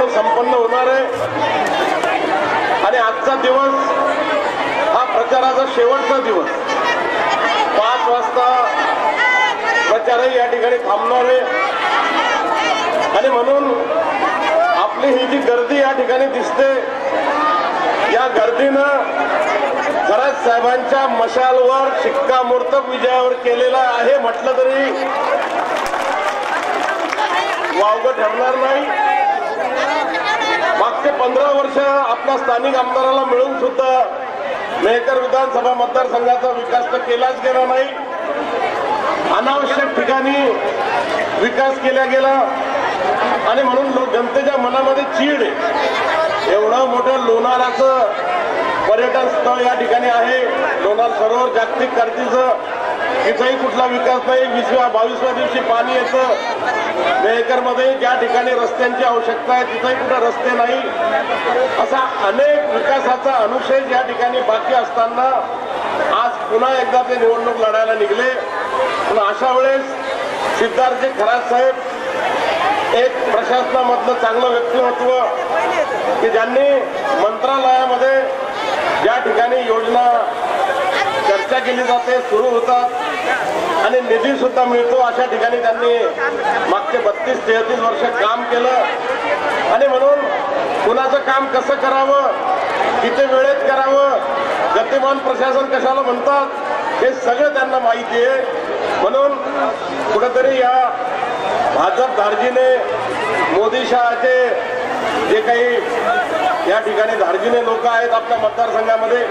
निवडणूक संपन्न होणार आहे आणि आजचा दिवस हा प्रचाराचा शेवटचा दिवस. 5 वाजता प्रचारही या ठिकाणी थांबणार आहे आणि म्हणून आपली ही जी गर्दी या ठिकाणी दिसते, या गर्दीनं खरंच साहेबांच्या मशालवर शिक्कामोर्तब विजयावर केलेला आहे म्हटलं तरी वावगं ठरणार नाही. मागचे 15 वर्ष आपल्या स्थानिक आमदाराला मिळून सुद्धा मेहकर विधानसभा मतदारसंघाचा विकास तर केलाच गेला नाही. अनावश्यक ठिकाणी विकास केला गेला आणि म्हणून जनतेच्या मनामध्ये चीड आहे. एवढं मोठं लोणाराचं पर्यटन स्थळ या ठिकाणी आहे, लोणार सरोवर जागतिक कीर्तीचं, तिथंही कुठला विकास नाही. 20व्या दिवशी पाणी येतं. मेहकरमध्ये ज्या ठिकाणी रस्त्यांची आवश्यकता आहे तिथंही कुठं रस्ते नाही. असा अनेक विकासाचा अनुशेष या ठिकाणी बाकी असताना आज पुन्हा एकदा ते निवडणूक लढायला निघले. पण अशा वेळेस सिद्धार्थजी खरात साहेब एक प्रशासनामधलं चांगलं व्यक्तिमत्व की ज्यांनी मंत्रालयामध्ये ज्या ठिकाणी योजना चर्चा केली जाते, सुरू होतात आणि निधी सुद्धा मिळतो, अशा ठिकाणी त्यांनी मागचे 32-33 वर्ष काम केलं आणि म्हणून कुणाचं काम कसं करावं, किती वेळेत करावं, गतिमान प्रशासन कशाला म्हणतात हे सगळं त्यांना माहिती आहे. म्हणून कुठेतरी या भाजप धार्जिने मोदी शहाचे जे काही या ठिकाणी धार्जिने लोक आहेत आपल्या मतदारसंघामध्ये,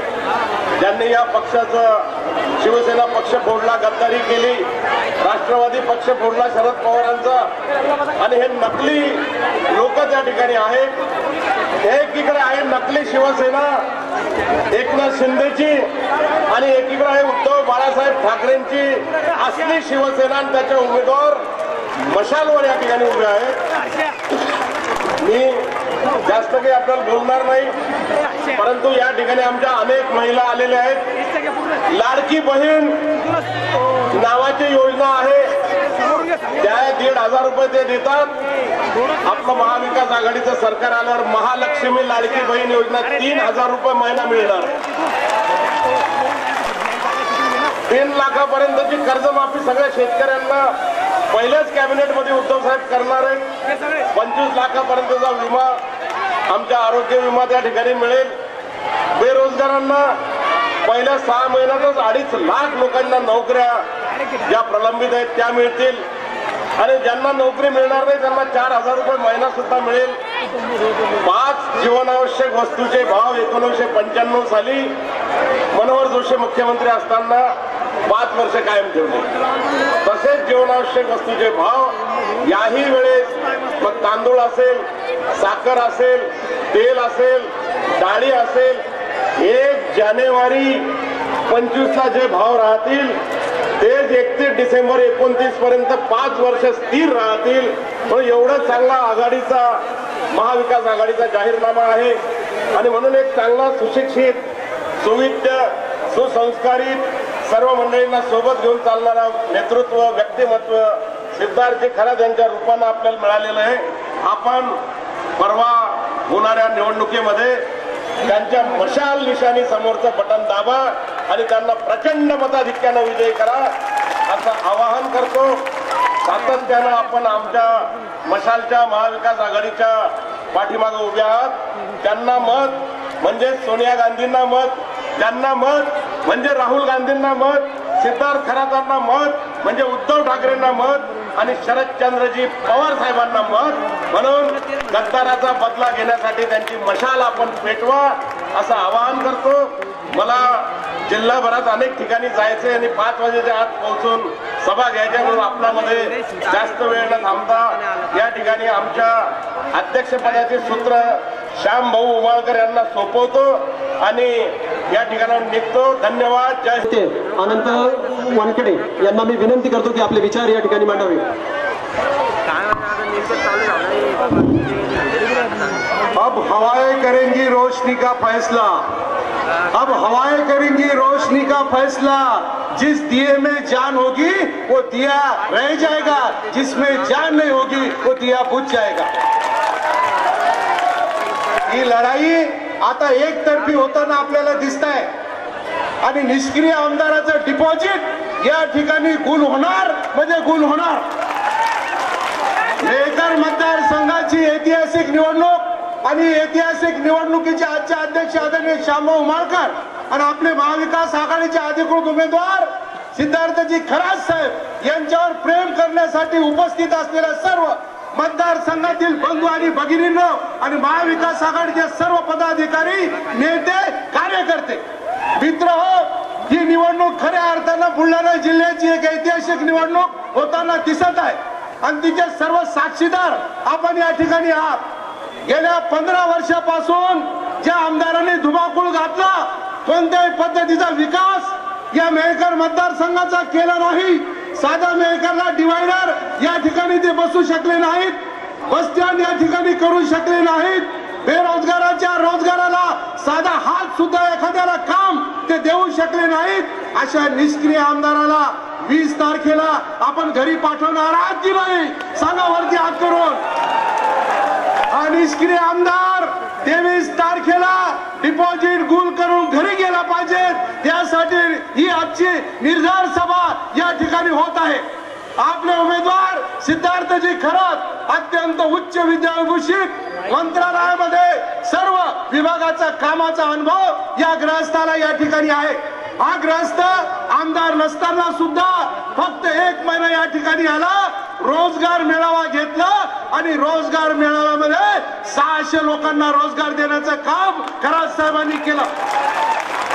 ज्यांनी या पक्षाचं शिवसेना पक्ष फोडला, गद्दारी केली, राष्ट्रवादी पक्ष फोडला शरद पवारांचा आणि हे नकली लोक त्या ठिकाणी आहेत. एकीकडे आहे नकली शिवसेना एकनाथ शिंदेची आणि एकीकडे आहे उद्धव बाळासाहेब ठाकरेंची असली शिवसेना आणि त्याचे उमेदवार मशालवर या ठिकाणी उभे आहेत. मी जास्त काही आपल्याला बोलणार नाही, परंतु या ठिकाणी आमच्या अनेक महिला आलेल्या आहेत. लाडकी बहीण नावाची योजना आहे, त्या 1,500 रुपये ते देतात. आपलं महाविकास आघाडीचं सरकार आल्यावर महालक्ष्मी लाडकी बहीण योजना 3,000 रुपये महिना मिळणार. 3 लाखापर्यंतची कर्जमाफी सगळ्या शेतकऱ्यांना पहिल्याच कॅबिनेटमध्ये उद्धव साहेब करणार आहेत. 25 लाखापर्यंतचा विमा, आमच्या आरोग्य विमा त्या ठिकाणी मिळेल. बेरोजगारांना पहिल्या 6 महिन्यातच 2.5 लाख लोकांना नोकऱ्या ज्या प्रलंबित आहेत त्या मिळतील आणि ज्यांना नोकरी मिळणार नाही त्यांना 4,000 रुपये महिना सुद्धा मिळेल. 5 जीवनावश्यक वस्तूचे भाव 1995 साली मनोहर जोशी मुख्यमंत्री असताना 5 वर्ष कायम ठेवले. तसेच जीवनावश्यक वस्तूचे भाव याही वेळेस मग तांदूळ असेल, साखर असेल, तेल असेल, डाळी असेल, 1 जानेवारी 25ला जे भाव राहतील तेच 31 डिसेंबर 29 पर्यंत 5 वर्ष स्थिर राहतील. म्हणून एवढं चांगला आघाडीचा महाविकास आघाडीचा जाहीरनामा आहे आणि म्हणून एक चांगला सुशिक्षित, सुविद्य, सुसंस्कारित सर्व मंडळींना सोबत घेऊन चालणारा नेतृत्व, व्यक्तिमत्व सिद्धार्थजी खरात यांच्या रूपानं आपल्याला मिळालेलं आहे. आपण परवा होणाऱ्या निवडणुकीमध्ये त्यांच्या मशाल निशाणी समोरचं बटन दाबा आणि त्यांना प्रचंड मताधिक्यानं विजयी करा असं आवाहन करतो. सातत्यानं आपण आमच्या मशालच्या महाविकास आघाडीच्या पाठीमागे उभे आहात. त्यांना मत म्हणजे सोनिया गांधींना मत, त्यांना मत म्हणजे राहुल गांधींना मत, सिद्धार्थ खरातांना मत म्हणजे उद्धव ठाकरेंना मत आणि शरदचंद्रजी पवार साहेबांना मत. म्हणून गद्दाराचा बदला घेण्यासाठी त्यांची मशाल आपण पेटवा असं आवाहन करतो. मला जिल्हाभरात अनेक ठिकाणी जायचे आणि 5 वाजेच्या आत पोहोचून सभा घ्यायच्या, म्हणून आपल्यामध्ये जास्त वेळ न थांबता या ठिकाणी आमच्या अध्यक्षपदाचे सूत्र श्याम भाऊ उमाळकर यांना सोपवतो आणि या ठिकाणावर निघतो. धन्यवाद. जय. अनंत वानखेडे यांना मी विनंती करतो की आपले विचार या ठिकाणी मांडावे. अब हवाएं करेंगी रोशनी का फैसला, अब हवाएं करेंगी रोशनी का फैसला. जिस दिए में जान होगी वो दिया रह जाएगा, जिसमें जान नहीं होगी वो दिया बुझ जाएगा. ही लढाई आता एकतर्फी होताना आपल्याला दिसत आहे आणि निष्क्रिय आमदाराचं डिपॉझिट या ठिकाणी गुल होणार म्हणजे गुल होणार. मेहकर मतदारसंघाची ऐतिहासिक निवडणूक आणि ऐतिहासिक निवडणुकीचे आजचे अध्यक्ष आदरणीय श्यामभाऊ उमाळकर आणि आपले महाविकास आघाडीचे अधिकृत उमेदवार सिद्धार्थजी खरात साहेब यांच्यावर प्रेम करण्यासाठी उपस्थित असलेल्या सर्व मतदारसंघातील बंधू आणि भगिनींनो आणि महाविकास आघाडीचे सर्व पदाधिकारी नेते कार्यकर्ते मित्रहो, ही निवडणूक खऱ्या अर्थानं बुलढाणा जिल्ह्याची एक ऐतिहासिक निवडणूक होताना दिसत आहे आणि तिचे सर्व साक्षीदार आपण या ठिकाणी आहात. गेल्या 15 वर्षापासून ज्या आमदारांनी धुमाकूळ घातला, कोणत्याही पद्धतीचा विकास या मेहकर मतदारसंघाचा केला नाही. साधा मेहकरला डिवायडर या ठिकाणी ते बसू शकले नाहीत, बस स्टँड या ठिकाणी करू शकले नाहीत, बेरोजगाराच्या रोजगाराला साधा हात सुद्धा एखाद्याला काम ते देऊ शकले नाहीत. अशा निष्क्रिय आमदाराला 20 तारखेला आपण घरी पाठवणार आहात की नाही? सांगा वरती हात करून. हा निष्क्रिय आमदार 23 तारखेला डिपॉझिट गुल करून घरी गेला पाहिजे. त्यासाठी ही आजची निर्धार सभा या ठिकाणी होत आहे. आपले उमेदवार सिद्धार्थजी खरात अत्यंत उच्च विद्याभूषित, मंत्रालयामध्ये सर्व विभागाचा कामाचा अनुभव या ग्रहस्थाला या ठिकाणी आहे. हा ग्रहस्थ आमदार नसताना सुद्धा फक्त 1 महिना या ठिकाणी आला, रोजगार मेळावा घेतला आणि रोजगार मेळाव्यामध्ये 600 लोकांना रोजगार देण्याचं काम खरात साहेबांनी केलं.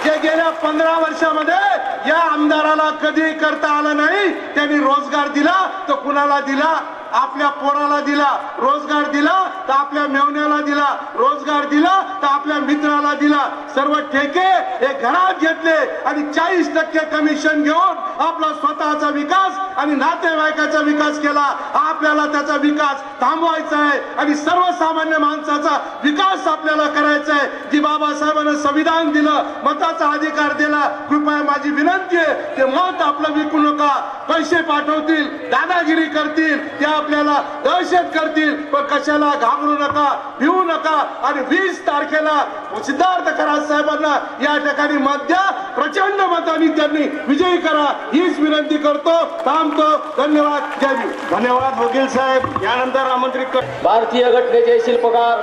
जे गेल्या 15 वर्षामध्ये या आमदाराला कधी करता आलं नाही. त्यांनी रोजगार दिला तर कुणाला दिला? आपल्या पोराला दिला. रोजगार दिला तर आपल्या मेवण्याला दिला. रोजगार दिला तर आपल्या मित्राला दिला. सर्व ठेके हे घरात घेतले आणि 40% कमिशन घेऊन आपला स्वतःचा विकास आणि नातेवाईकाचा विकास केला. आपल्याला त्याचा विकास थांबवायचा आहे आणि सर्वसामान्य माणसाचा विकास आपल्याला करायचा आहे. जी बाबासाहेबांना संविधान दिलं, मताचा अधिकार दिला, कृपया माझी विनंती आहे ते मत आपलं विकू नका. पैसे पाठवतील, दादागिरी करतील, त्या आपल्याला दहशत करतील, पण कशाला घाबरू नका, भिवू नका आणि 20 तारखेला सिद्धार्थ खरात साहेबांना या ठिकाणी मत द्या. प्रचंड मतांनी त्यांनी विजयी करा हीच विनंती करतो. थांबतो. धन्यवाद. जय भीम. धन्यवाद वकील साहेब. यानंतर आमंत्रित कर. भारतीय घटनेचे शिल्पकार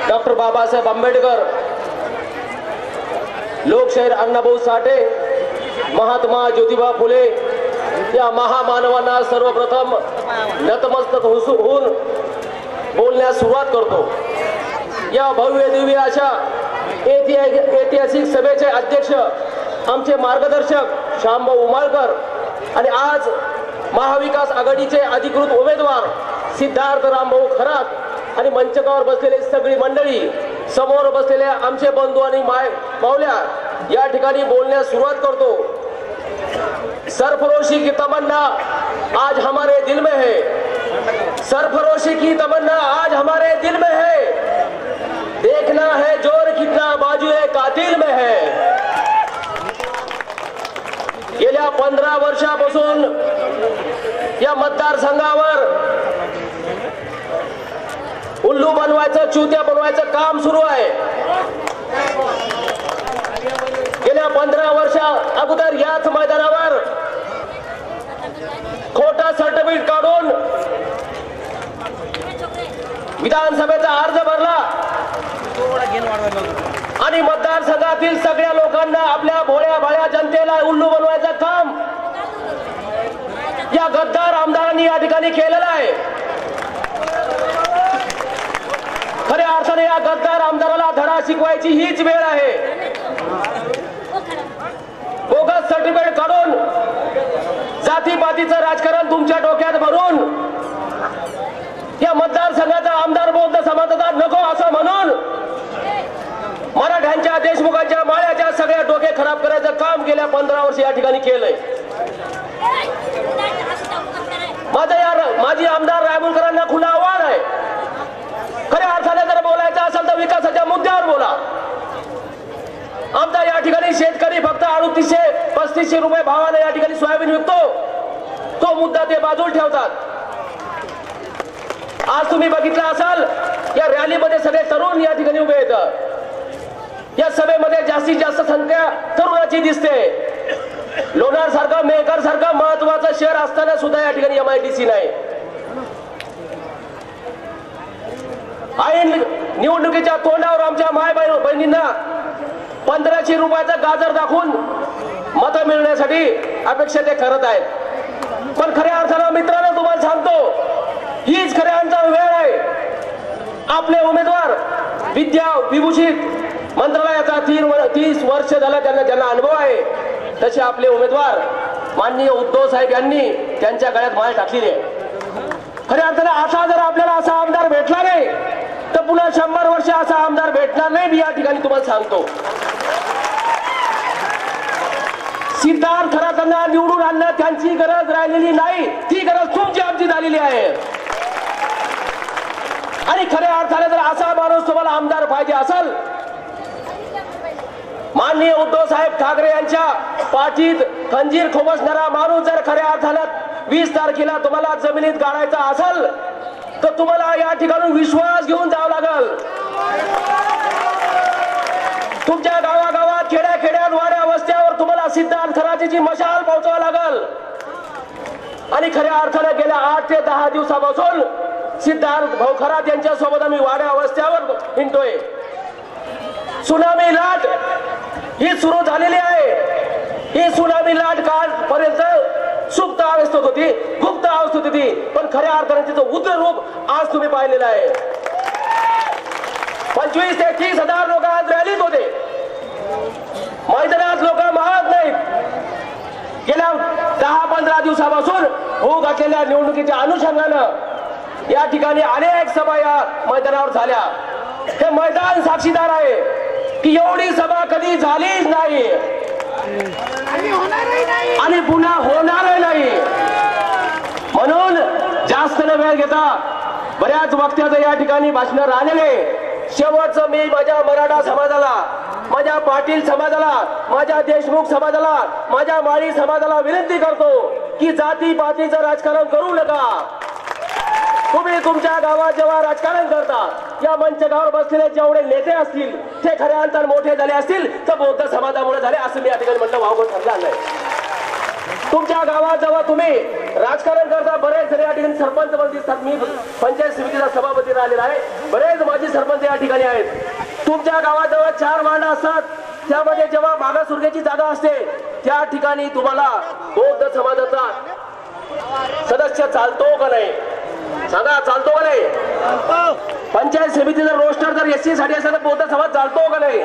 डॉक्टर बाबासाहेब आंबेडकर, लोकशाहीर अण्णाभाऊ साठे, महात्मा ज्योतिबा फुले या महामानवांना सर्वप्रथम नतमस्तक होऊन बोलण्यास सुरुवात करतो. या भव्य दिव्य अशा ऐतिहासिक सभेचे अध्यक्ष आमचे मार्गदर्शक श्यामभाऊ उमाळकर आणि आज महाविकास आघाडीचे अधिकृत उमेदवार सिद्धार्थ रामभाऊ खरात आणि मंचकावर बसलेले सगळी मंडळी, समोर बसलेले आमचे बंधू आणि मावल्या या ठिकाणी बोलण्यास सुरुवात करतो. सरफरोशी की तमन्ना आज हमारे दिल में है, सरफरोशी की तमन्ना आज हमारे दिल में है, देखना है जोर कितना बाजुए कातिल में है. गेल्या 15 वर्षापासून या मतदारसंघावर उल्लू बनवायचं, चुत्या बनवायचं काम सुरू आहे. गेल्या 15 वर्षा अगोदर याच मैदानावर खोटा सर्टिफिकेट काढून विधानसभेचा अर्ज भरला आणि मतदारसंघातील सगळ्या लोकांना, आपल्या भोळ्या भाळ्या जनतेला उल्लू बनवायचं काम या गद्दार आमदारांनी या ठिकाणी केलेलं आहे. खऱ्या अर्थाने या गद्दार आमदाराला धडा शिकवायची हीच वेळ आहे. बोगस सर्टिफिकेट काढून जातीपातीचं राजकारण तुमच्या डोक्यात भरून या मतदारसंघाचा आमदार बौद्ध समाजाचा नको असं म्हणून मराठ्यांच्या, देशमुखांच्या, माळ्याच्या सगळ्या डोके खराब करायचं काम गेल्या 15 वर्ष या ठिकाणी केलंय. माझी आमदार रायमुलकरांना खुलं आव्हान आहे. खऱ्या अर्थाने जर बोलायचं असेल तर विकासाच्या मुद्द्यावर बोला. आमचा या ठिकाणी शेतकरी फक्त 3800-3500 रुपये भावाने या ठिकाणी सोयाबीन विकतो, तो मुद्दा ते बाजूला ठेवतात. आज तुम्ही बघितलं असाल या रॅलीमध्ये सगळे तरुण या ठिकाणी उभे आहेत. या सभेमध्ये जास्तीत जास्त संख्या तरुणाची दिसते. लोणार सारखं मेहकर सारखं महत्वाचं शहर असताना सुद्धा या ठिकाणी MIDC नाही. ऐन निवडणुकीच्या तोंडावर आमच्या माय बहिणींना 1500 रुपयाचं गाजर दाखवून मतं मिळण्यासाठी अपेक्षा ते करत आहेत. पण खऱ्या अर्थानं मित्रांनो तुम्हाला सांगतो, हीच खऱ्या अर्थानं वेळ आहे. आपले उमेदवार विद्या विभूषित मंत्रालयाचा 30 वर्ष झालं ज्यांना अनुभव आहे, तसे आपले उमेदवार माननीय उद्धव साहेब यांनी त्यांच्या गळ्यात माळ टाकलेली आहे. खऱ्या अर्थानं असा जर आपल्याला असा आमदार भेटला नाही तर पुन्हा 100 वर्ष असा आमदार भेटणार नाही. मी या ठिकाणी तुम्हाला सांगतो. सिद्धार्थ खरातांना निवडून आणणं त्यांची गरज राहिलेली नाही, ती गरज तुमची आमची झालेली आहे. आणि खऱ्या अर्थाने जर असा माणूस तुम्हाला आमदार पाहिजे असेल, माननीय उद्धव साहेब ठाकरे यांच्या पाठीत खंजीर खोबसणारा माणूस जर खऱ्या अर्थानं 20 तारखेला तुम्हाला जमिनीत गाडायचा असेल तर तुम्हाला या ठिकाणून विश्वास घेऊन जावं लागल. तुमच्या गावागावात खेड्याखेड्यात वाड्या वस्त्यावर तुम्हाला सिद्धार्थ खराजीची मशाल पोहोचवावं लागल. आणि खऱ्या अर्थानं गेल्या 8 ते 10 दिवसापासून सिद्धार्थ भाऊ खरात यांच्या सोबत आम्ही वाड्या वस्त्यावर हिंडतोय. सुनामी लाट ही सुरू झालेली आहे. ही सुनामी लाट कालपर्यंत सुप्त अवस्थेत होती, गुप्त अवस्थेत होती, पण खऱ्या अर्थाने तिचं उग्र रूप आज तुम्ही पाहिलेलं आहे. 25 ते 30 हजार लोक आज रॅलीत होते. मैदानात लोक मारत नाहीत. गेल्या 10-15 दिवसापासून होऊ घातलेल्या निवडणुकीच्या अनुषंगानं या ठिकाणी अनेक सभा या मैदानावर झाल्या. हे मैदान साक्षीदार आहे की एवढी सभा कधी झालीच नाही आणि पुन्हा होणारही नाही. म्हणून जास्त न वेळ घेता बऱ्याच वक्त्याचं या ठिकाणी भाषण राहिलेले. शेवटचं मी माझ्या मराठा समाजाला, माझ्या पाटील समाजाला, माझ्या देशमुख समाजाला, माझ्या माळी समाजाला विनंती करतो की जाती पातीचं राजकारण करू नका. तुम्ही तुमच्या गावात जेव्हा राजकारण करता, या मंचगावर बसलेले जेवढे नेते असतील ते खऱ्या अर्थाने मोठे झाले असतील तर बौद्ध समाजामुळे झाले असं मी या ठिकाणी म्हणलं वावगं समजा नाही. तुमच्या गावात जेव्हा तुम्ही राजकारण करता, बरेच जण या ठिकाणी सरपंच पण दिसतात. मी पंचायत समितीचा सभापती राहिलेला आहे, बरेच माजी सरपंच या ठिकाणी आहेत. तुमच्या गावात जेव्हा 4 वार्ड असतात, त्यामध्ये जेव्हा मागासवर्गीयाची जागा असते त्या ठिकाणी तुम्हाला बौद्ध समाजाचा सदस्य चालतो का नाही? सांगा, चालतो का नाही? पंचायत समितीचा रोस्टर जर SC साठी असेल तर बौद्ध समाज चालतो का नाही?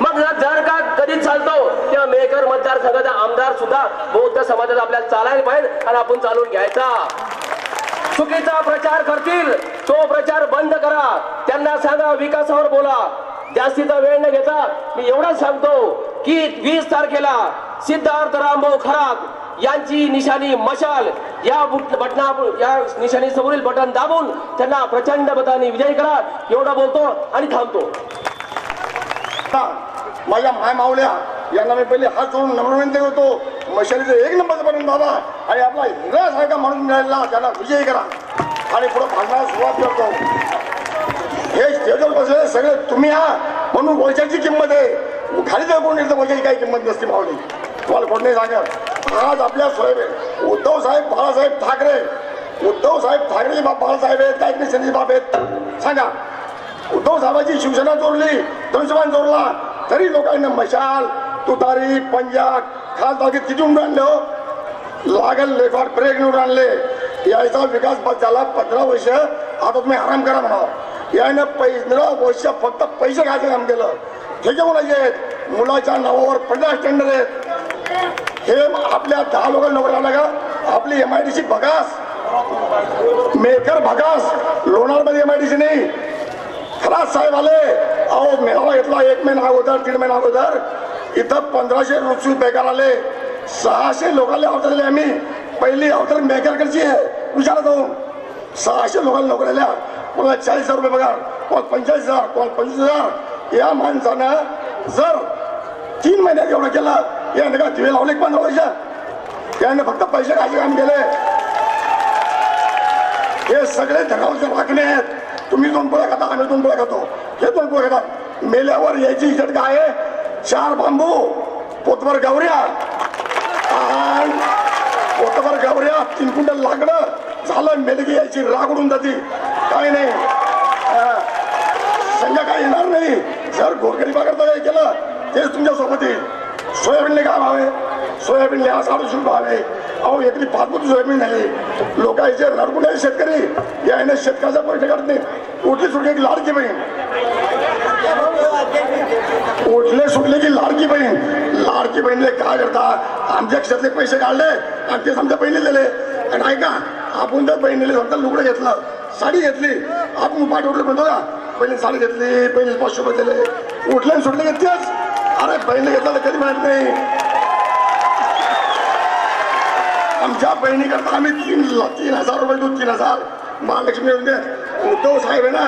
मग जर का कधी चालतो तेव्हा मेहकर मतदारसंघाचा आमदार सुद्धा बौद्ध समाजाचा आपल्याला चालायला पाहिजे आणि आपण चालून घ्यायचा. चुकीचा प्रचार करतील तो प्रचार बंद करा. त्यांना सांगा विकासावर बोला. जास्तीचा वेळ न घेता मी एवढंच सांगतो की 20 तारखेला सिद्धार्थ रामभाऊ खरात यांची निशाणी मशाल या निशाणी समोरील बटन दाबून त्यांना प्रचंड मताने विजयी करा. एवढं बोलतो आणि थांबतो. माझ्या माय मावल्या यांना मी पहिले हात जोडून नम्र विनंती करतो, मशालीचं 1 नंबर पर्यंत बाबा आणि आपला हिरासारखा माणूस मिळाला त्यांना विजयी करा आणि पुढे भांडणाला सुरुवात करतो. हे स्टेजवर बसलेले सगळे तुम्ही आहात म्हणून पैशाची किंमत आहे. खाली जर कोण येतं पैशाची काही किंमत नसते मावली. तुम्हाला कोण नाही सांगत. आज आपल्या साहेब उद्धव साहेब बाळासाहेब ठाकरे, उद्धव साहेब ठाकरे बाप बाळासाहेब आहेत काय शिंदे बाप आहेत? सांगा. उद्धव साहेबांची शिवसेना चोरली, धनुष्यबाण चोरला, तरी लोकांना मशाल तुतारी पंजा खास बागेत किती उडून आणले हो? लागल लेफाट ब्रेक निवडून आणले. याचा विकास झाला 15 वर्ष. आता तुम्ही आराम करा म्हणा. यानं 15 वर्ष फक्त पैसे खायचं काम केलं. ठेके मुलाचे आहेत, मुलाच्या नावावर 50 टेंडर आहेत. हे आपल्या 10 लोकांना नवर आला का? आपली MIDC भगास, मेकर भगास, लोणारमध्ये MIDC नाही. खरात साहेब आले, अहो मेळावा घेतला 1 महिना अगोदर 3 महिना अगोदर. इथं 1500 रुपये बेकार आले, 600 लोकांना अवतर दिले आम्ही. पहिली अवतर मेकरकडची आहे, विचारा जाऊन 600 लोकांना नोकरी आल्या. कोणाला 40,000 रुपये पगार, कोणाला 45,000, कोणाला 25,000. या माणसानं जर 3 महिन्यात एवढं केलं, याने का दिवे लावले 15 वर्ष? याने फक्त पैसे खायचे काम केले. हे सगळे धनावरचे राखणे आहेत. तुम्ही 2 पोळ्या खाता, आम्ही 2 पोळ्या खातो, हे 2 पोळ्या खातात. मेल्यावर यायची इज्जत काय आहे? 4 बांबू, पोतभर गावऱ्या, पोतभर गावऱ्या, 3 क्विंटल लाकडं झालं. मेलगी यायची राग उडून जाती. काय नाही, संघ काय येणार नाही. जर गोरगरिबाकरता काय केलं तेच तुमच्या सोबत येईल. सोयाबीनले काय भाव आहे? सोयाबीनले 850 भाव आहे. अहो एकरी 5 पोती सोयाबीन आहे. लोकांचे रडकुंड आहे शेतकरी. याने शेतकऱ्याचा पैसे काढत नाही. उठली सुटली की लाडकी बहीण, उठले सुटले की लाडकी बहीण. लाडकी बहीणले काय करता? आमच्या क्षेत्रातले पैसे काढले आणि तेच आमच्या बहिणी दिले. आणि ऐका, आपण तर बहिणीला फक्त लुगडं घेतलं, साडी घेतली, आपण पाठ उठलं म्हणतो का? पहिले साडी घेतली, पहिले 500 रुपये दिले, उठले सुटले की तेच. अरे बहिणी घेतलं तर कधी माहित नाही. आमच्या बहिणी करता आम्ही 3,000 रुपये देऊ. 3,000 महालक्ष्मी येऊन दे. उद्धव साहेब आहे ना,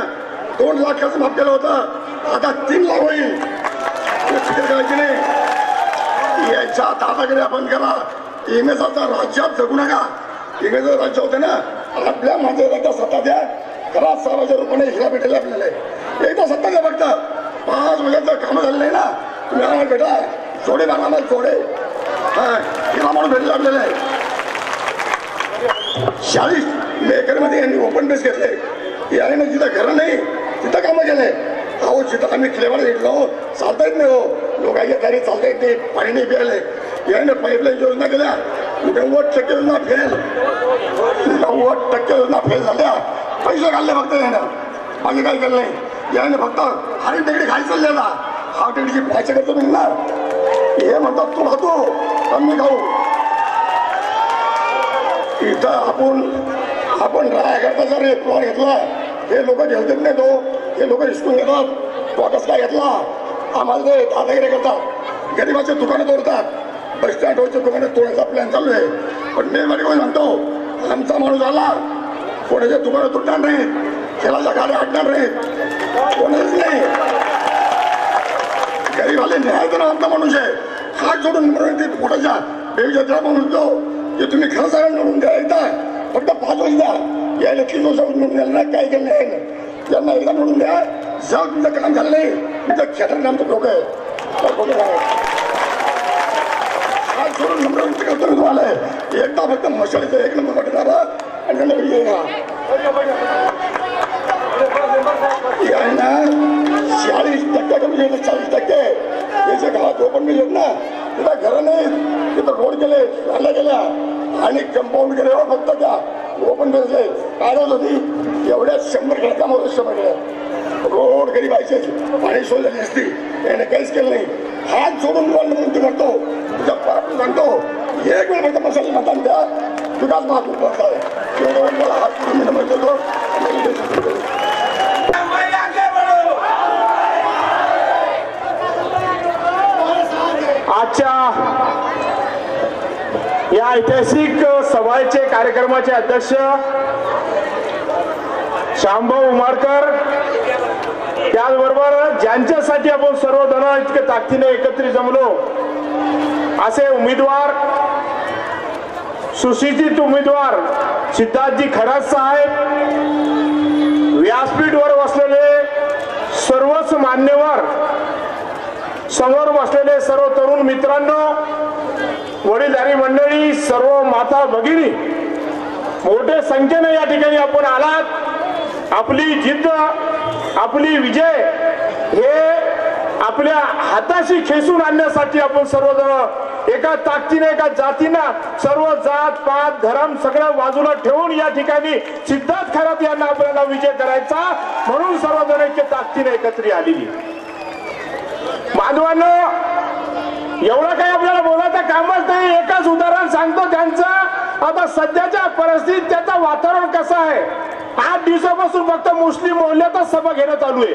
2 लाखाचं माफ केलं होतं, आता 3 लाख होईल. फिकर करायची नाही. याच्या दादागिरी आपण करा. इंग्रजाचा राज्यात जगू नका. इंग्रजाचं राज्य होतं ना, आपल्या माझ्या एकदा सत्ता द्या. खरा 6,000 रुपये हिरा भेटेल आपल्याला. एकदा सत्ता द्या फक्त. 5 वर्षाचं कामं झालं नाही ना, तुम्ही आम्हाला भेटा. जोडे मारा आम्हाला, जोडे हिरा म्हणून भेटेल आपल्याला. 40 मेकरमध्ये यांनी ओपन बेस घेतले. याने जिथं घरं नाही तिथं कामं केले. अहो जिथं आम्ही फ्लेवर घेतलो, चालता येत नाही हो. लोकांच्या घरी चालता येत नाही, पाणी नाही प्यायले. याने पाईपलाईन योजना केल्या, 90% योजना फेल. 90% योजना फेल झाल्या. पैसे काढले फक्त यानं, बाकी काही केलं नाही. याने फक्त हारी टेकडी खायचं चाललेला. हा टेकडीची पैसे करतो मिळणार. हे म्हणतात तू खातो कमी खाऊ. इथं आपण राया करता जर एक प्लॉट घेतला, हे लोक घेऊन नाही. तो हे लोक हिसकून घेतात. तो कसं काय घेतला? आम्हाला ते दादागिरी करतात. गरिबाचे दुकानं तोडतात. बस स्टँडवरचे दुकानं तोडायचा प्लॅन चालू आहे. पण मी मध्ये म्हणतो, आमचा माणूस आला, कोणाचे दुकानं तुटणार नाहीत, खेळाच्या गाड्या हटणार नाहीत, कोणाच नाही. गरीबाले न्यायचं ना आमचा माणूस आहे. हात जोडून म्हणून ते पोटाच्या बेबीच्या म्हणतो की तुम्ही खरं सगळं निवडून द्या. एकदा फक्त 5 वर्ष द्या. यायला 30 वर्ष निवडून द्यायला नाही, काय केलं नाही. त्यांना एकदा निवडून द्या. जर तुमचं काम झालं नाही, तुमचं खेळायला आमचं डोकं आहे. हात जोडून नंबर करतो मी तुम्हाला. एकदा फक्त मशालीचं 1 नंबर वाटणार आणि त्यांना येईना 40% कमी घेतलं. 40% याच्या गावात ओपन मिळत येत ना, तिथं घरं नाही, तिथं रोड केले, नाल्या गेल्या आणि कंपाऊंड केले. हो फक्त त्या ओपन मिळते काय झालं होती. एवढ्या 100 गेल्या कामावर 100 गेल्या. रोड गरीब व्हायचे, पाणी सोय झाली असती. याने काहीच केलं नाही. हात जोडून म्हणून करतो, तुझ्या परत सांगतो. 1 वेळ फक्त मसाले मतदान द्या. तुझाच महात्मा बघताय. एवढं मला हात जोडून म्हणतो. आजच्या या ऐतिहासिक सभेचे कार्यक्रमाचे अध्यक्ष शामभाऊ उमारकर, त्याचबरोबर ज्यांच्यासाठी आपण सर्वजण इतके ताकदीने एकत्रित जमलो असे उमेदवार, सुशिक्षित उमेदवार सिद्धार्थजी खरात साहेब, व्यासपीठवर बसलेले सर्वच मान्यवर, समोर बसलेले सर्व तरुण मित्रांनो, वडीलधारी मंडळी, सर्व माता भगिनी, मोठ्या संख्येने या ठिकाणी आपण आलात. आपली जिद्द, आपली विजय हे आपल्या हाताशी खेचून आणण्यासाठी आपण सर्वजण एका ताकदीने, एका जातीनं, सर्व जात पात धर्म सगळं बाजूला ठेवून या ठिकाणी सिद्धार्थ खरात यांना आपल्याला विजय करायचा म्हणून सर्वजण एका ताकदीने एकत्रित आलेली. बांधवांनो, एवढं काही आपल्याला बोलायचं कामच नाही. एकच उदाहरण सांगतो त्यांचं. आता सध्याच्या परिस्थितीत त्याचं वातावरण कसं आहे. 8 दिवसापासून फक्त मुस्लिम मोहल्ल्यातच सभा घेणं चालू आहे.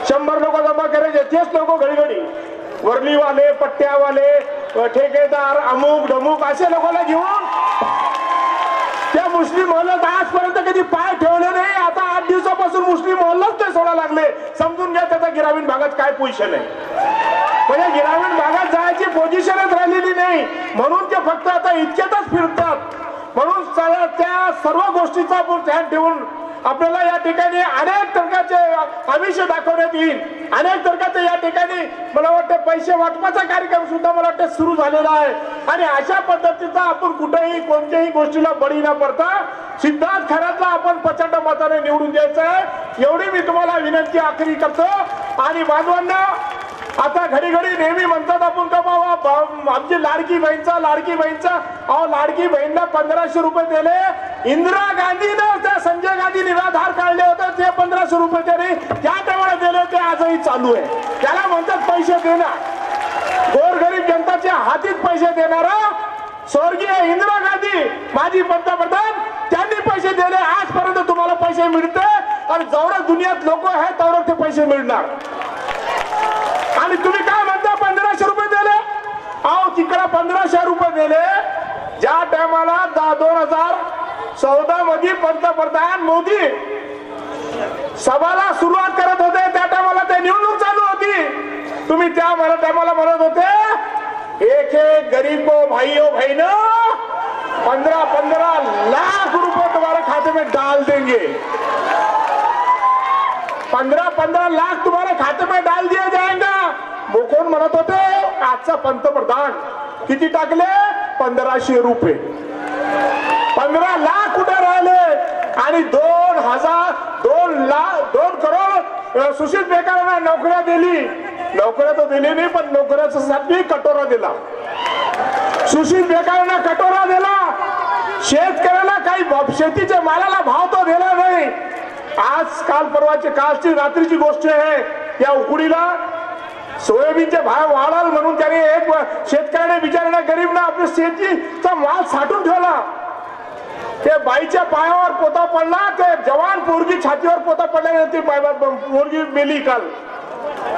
100 लोक जमा करायचे. तेच लोक घडी वर्लीवाले, पट्ट्यावाले, ठेकेदार, अमुक ढमुक असे लोकांना घेऊन त्या मुस्लिम मोहल्ल्यात आजपर्यंत कधी पाय ठेवले नाही. आता 8 दिवसापासून मुस्लिम मोहल्लाच ते सोडायला लागले. समजून घ्या त्याचा ग्रामीण भागात काय पोझिशन आहे. म्हणजे ग्रामीण भागात जायची पोझिशनच राहिलेली नाही. म्हणून ते फक्त आता इतक्यातच फिरतात. म्हणून त्या सर्व गोष्टीचा आपण ध्यान ठेवून आपल्याला या ठिकाणी अनेक प्रकारचे आमिष दाखवण्यात येईल. अनेक प्रकारचे या ठिकाणी मला वाटतं पैसे वाटपाचा कार्यक्रम सुद्धा मला वाटतं सुरू झालेला आहे. आणि अशा पद्धतीचा आपण कुठेही कोणत्याही गोष्टीला बळी न पडता सिद्धार्थ खरातला आपण प्रचंड मताने निवडून द्यायचं आहे एवढी मी तुम्हाला विनंती आखरी करतो. आणि बांधवांना आता घडी घडी नेहमी म्हणतात आपण का बाबा आमची लाडकी बहीणचा अहो लाडकी बहीणला 1500 रुपये दिले. इंदिरा गांधीनं त्या संजय गांधी निराधार काढले होते ते 1500 रुपये दिले त्या टायमाला दिले ते आजही चालू आहे. त्याला म्हणतात पैसे देणार. गोरगरीब जनताच्या हातीत पैसे देणारा स्वर्गीय इंदिरा गांधी माजी पंतप्रधान त्यांनी पैसे दिले. आजपर्यंत तुम्हाला पैसे मिळते आणि जेवढं दुनियात लोक आहेत तेवढं ते पैसे मिळणार. आणि तुम्ही काय म्हणता 1500 रुपये दिले. अहो तिकडे 1500 रुपये दिले ज्या टायमाला 2014 मध्ये पंतप्रधान मोदी सभाला सुरुवात करत होते त्या टायमाला ते निवडणूक चालू होती. तुम्ही त्या टायमाला म्हणत होते एक एक गरीब को भाइयों बहनों 15-15 लाख रुपए तुम्हारे खाते में डाल देंगे. 15-15 लाख तुम्हारे खाते में डाल दिया जाएगा. कोण म्हणत होते आजचा पंतप्रधान किती टाकले 1500 रुपये. 15 लाख कुठे राहिले. आणि 2 करोड सुशील बेकारांना नोकऱ्या दिली. नोकऱ्या तर दिली नाही पण नोकऱ्याचा साठी कटोरा दिला. सुशील बेकारांना कटोरा दिला. शेतकऱ्याला काही शेतीच्या मालाला भाव तो दिला नाही. आज कालची रात्रीची गोष्ट आहे. या उकडीला सोयाबीनचे भाव वाढाल म्हणून त्याने एक शेतकऱ्याने बिचाऱ्याने गरीबना आपल्या शेतीचा माल साठवून ठेवला. ते बाईच्या पायावर पोता पडला. ते जवान पोरगी छातीवर पोता पडल्याने ती पोरगी मेली काल.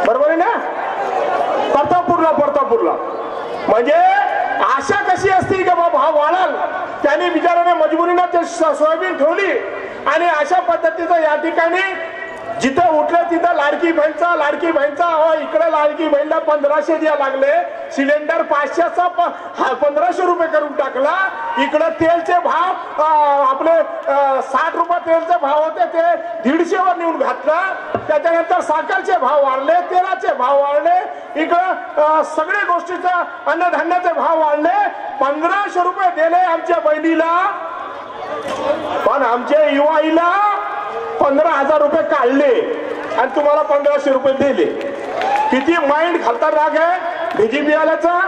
बरोबर आहे ना. परतापूरला म्हणजे आशा कशी असते की बाबा भाव वाढाल. त्याने बिचाराने मजबुरीने ते सोयाबीन ठेवली. आणि अशा पद्धतीचं या ठिकाणी जिथे उठलं तिथं लाडकी बहीणचा इकडे लाडकी बहीणला 1500 द्यायला लागले. सिलेंडर 500चा 1500 रुपये करून टाकला. इकडे तेलचे भाव आपले 60 रुपये तेलचे भाव होते ते 150 वर नेऊन घातला. त्याच्यानंतर साखरचे भाव वाढले, तेलाचे भाव वाढले, इकडं सगळ्या गोष्टीचा अन्नधान्याचे भाव वाढले. 1500 रुपये दिले आमच्या बहिणीला पण आमच्या युवाईला 15,000 रुपये काढले आणि तुम्हाला 1500 रुपये दिले. किती माइंड खतरनाक आहे बीजेपी वाल्याचा.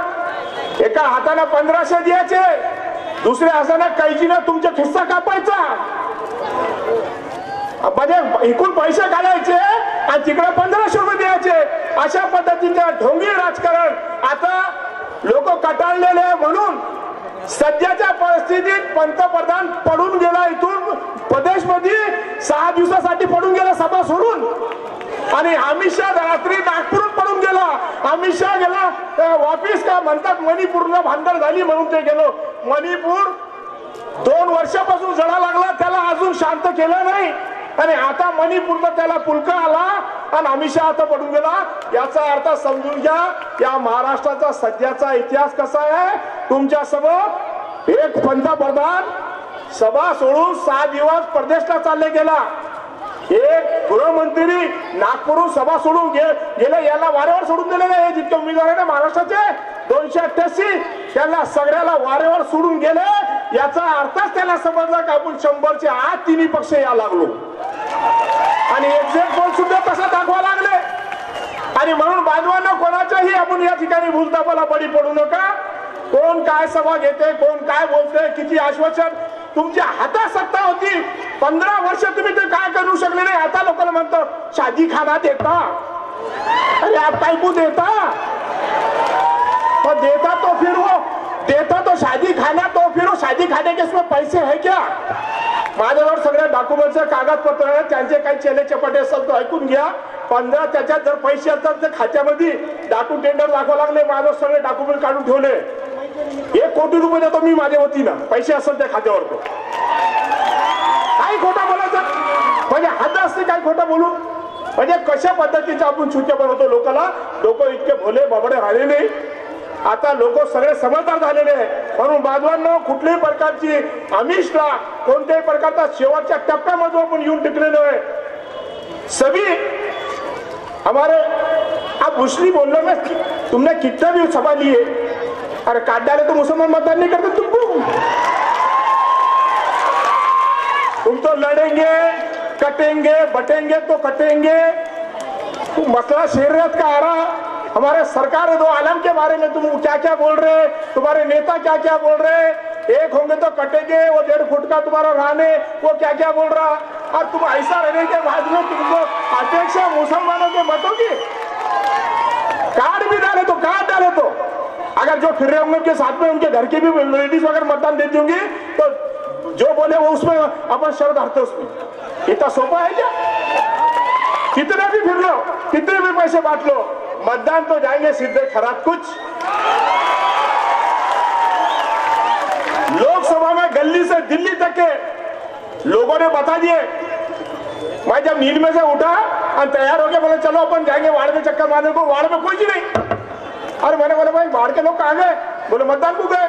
एका हाताने 1500 द्यायचे, दुसऱ्या हाताने कैचीने तुमच्या खिस्सा कापायचा. म्हणजे एकूण पैसे काढायचे आणि तिकडे 1500 रुपये द्यायचे. अशा पद्धतीचं ढोंगी राजकारण आता लोक कटाळलेले. म्हणून सध्याच्या परिस्थितीत पंतप्रधान पडून गेला. इथून प्रदेशमध्ये 6 दिवसासाठी पडून गेला सभा सोडून. आणि अमित शहा रात्री नागपूरून पडून गेला. अमित शहा गेला वापिस का म्हणतात मणिपूरला भांडण झाली म्हणून ते गेलो. मणिपूर 2 वर्षापासून जळा लागला, त्याला अजून शांत केलं नाही. आणि आता मणिपूरचा त्याला पुलका आला आणि अमित शहा आता पडून गेला. याचा अर्थ समजून घ्या या महाराष्ट्राचा सध्याचा इतिहास कसा आहे. तुमच्या समोर एक पंतप्रधान सभा सोडून 6 दिवस प्रदेशला चालले गेला. एक गृहमंत्री नागपूरहून सभा सोडून गेले. याला वारेवर सोडून दिलेले आहे. जितके उमेदवार आहे ना महाराष्ट्राचे 288 त्यांना सगळ्याला वारेवर सोडून गेले. याचा अर्थच त्याला समजला की आपण 100च्या आत तिन्ही पक्ष या लागलो. आणि एक्झॅक्ट पोल सुद्धा तसा दाखवा लागले. आणि म्हणून बांधवांना कोणाच्याही आपण या ठिकाणी भूलतापाला बळी पडू नका. कोण काय सभा घेते, कोण काय बोलते, किती आश्वासन. तुमच्या हातात सत्ता होती 15 वर्ष तुम्ही ते काय करू शकले नाही. आता लोकांना म्हणतो शादी खाना देता. अरे आप टाइपू देता तो देता तो फिर वो देता तो शादी खाना तो फिर वो शादी खाने के इसमें पैसे है क्या. माझ्याजवळ सगळ्या डॉक्युमेंटचे कागदपत्र आहेत. त्यांचे काही चेले चपाटे असेल तो ऐकून घ्या. 15 त्याच्यात जर पैसे असतात तर खात्यामध्ये डाकू टेंडर दाखवा लागले. माझं सगळे डॉक्युमेंट काढून ठेवले. 1 कोटी रुपये देतो मी माझ्या वतीनं पैसे असेल त्या खात्यावर. तो काही खोटा बोलायचं म्हणजे हद्द असते. काय खोटं बोलू म्हणजे कशा पद्धतीचं आपण चुक्या बनवतो लोकांना. लोक इतके भोले बाबडे राहिले नाही. आता लोक सगळे समजदार झालेले आहे. म्हणून बांधवांनो, कुठल्याही प्रकारची आमिषला, कोणत्याही प्रकारचा शेवटच्या टप्प्यामध्ये आपण येऊन टिकलेलो आहे. सभी हमारे, आप मुस्लिम बोल रहे हैं, तुमने कितना भी सभा ली है, अरे काट डाले तो मुसलमान मतदान नहीं करते तुमको. तुम तो लड़ेंगे, कटेंगे, बटेंगे तो कटेंगे. मसला शरीयत का आ रहा, हमारे सरकार दो आलम के बारे में तुम क्या क्या बोल रहे, तुम्हारे नेता क्या क्या बोल रहे, एक होंगे तो कटेंगे, वो 1.5 फुट का तुम्हारा रहने, वो क्या क्या बोल रहा. और तुम ऐसा रहने के बाद में तुमको अपेक्षा मुसलमानों के मतों की कार्ड भी डाले तो अगर जो फिर रहे होंगे उनके साथ में उनके घर के भी लेडीज अगर मतदान देती होंगी तो जो बोले वो उसमें अपन शर्त हरते. उसमें इतना सोपा है क्या? कितने भी फिर लो, कितने भी पैसे बांट लो, मतदान तो जाएंगे सीधे खराब. कुछ लोकसभा में गली से दिल्ली तक के लोगों ने बता दिए. मैं जब नींद में से उठा और तैयार हो गया, बोले चलो अपन जाएंगे वार्ड में चक्कर मारने को. वार्ड में कोई ही नहीं. और मैंने बोला भाई वार्ड के लोग कहाँ गए? बोले मतदान को गए.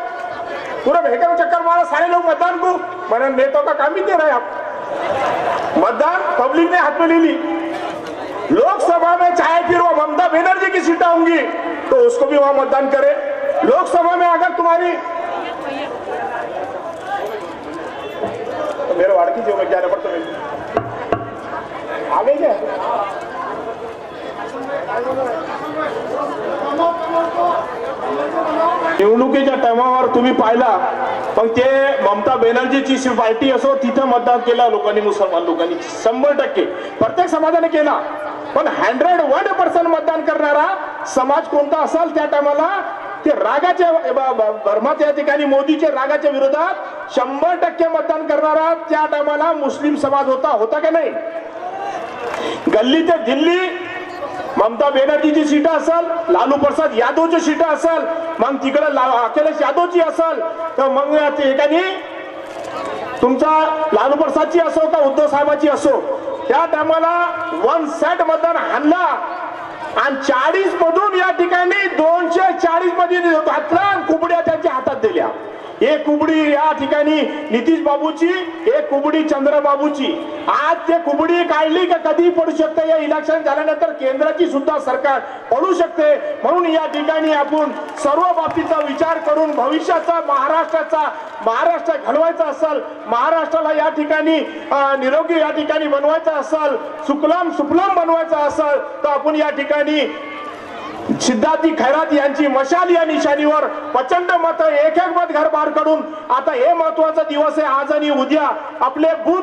पूरा भेकर में चक्कर मारा, सारे लोग मतदान को. मैंने नेताओं का काम ही दे रहा है आप. मतदान पब्लिक ने हाथ में ले ली. लोकसभा में चाहे फिर वो ममता बनर्जी की सीटें होंगी तो उसको भी वहां मतदान करे. लोकसभा में अगर तुम्हारी मेरे वार्ड की जो में जाना पड़ता है आगे क्या निवडणुकीच्या टायमावर तुम्ही पाहिला, पण ते ममता बनर्जीची पार्टी असो तिथं मतदान केलं लोकांनी, मुसलमान लोकांनी 100% प्रत्येक समाजाने केला. पण 101% मतदान करणारा समाज कोणता असेल त्या टायमाला ते रागाच्या भरमात या ठिकाणी मोदीच्या रागाच्या विरोधात 100% मतदान करणारा त्या टायमाला मुस्लिम समाज होता का नाही? गल्ली ते दिल्ली ममता बनर्जीची सीट असेल, लालू प्रसाद यादवची सीट असेल, मग तिकडे अखिलेश यादवची असेल, तर मग या ठिकाणी तुमचा लालू प्रसादची असो का उद्धव साहेबाची असो, त्या टायमाला 1 सेट मतदान हाणला आणि 40 मधून या ठिकाणी 240 मध्ये घातला, कुबड्या त्यांच्या हातात दिल्या. एक कुबडी या ठिकाणी नितीश बाबूची, एक कुबडी चंद्रबाबूची. आज ते कुबडी काढली का कधी पडू शकते. या इलेक्शन झाल्यानंतर केंद्राची सुद्धा सरकार पडू शकते. म्हणून या ठिकाणी आपण सर्व बाबतीचा विचार करून भविष्याचा महाराष्ट्र घडवायचा असेल, महाराष्ट्राला या ठिकाणी निरोगी या ठिकाणी बनवायचा असेल, सुफलाम बनवायचा असेल, तर आपण या ठिकाणी सिद्धार्थी खैरात यांची मशाल या निशाणीवर प्रचंड मत, एक मत घर बाहेर काढून. आता हे महत्वाचा दिवस आहे आज आणि उद्या. आपले बूथ,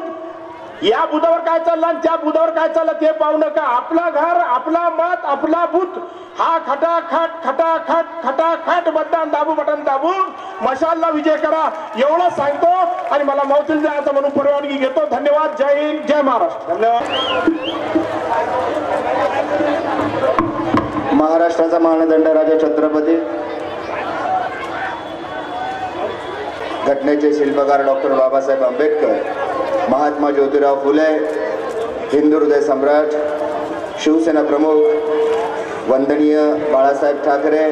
या बुधावर काय चाललं आणि त्या बुधावर काय चाललं ते पाहू नका. आपला घर, आपला मत, आपला बूथ हा खटाखट मतदान दाबू बटन दाबून मशालला विजय करा एवढं सांगतो आणि मला मौतील जायचं म्हणून परवानगी घेतो. धन्यवाद. जय हिंद, जय महाराष्ट्र. धन्यवाद. महाराष्ट्राचा मानदंड राजा छत्रपती, घटनेचे शिल्पकार डॉक्टर बाबासाहेब आंबेडकर, महात्मा ज्योतिराव फुले, हिंदू हृदय सम्राट, शिवसेना प्रमुख वंदनीय बाळासाहेब ठाकरे,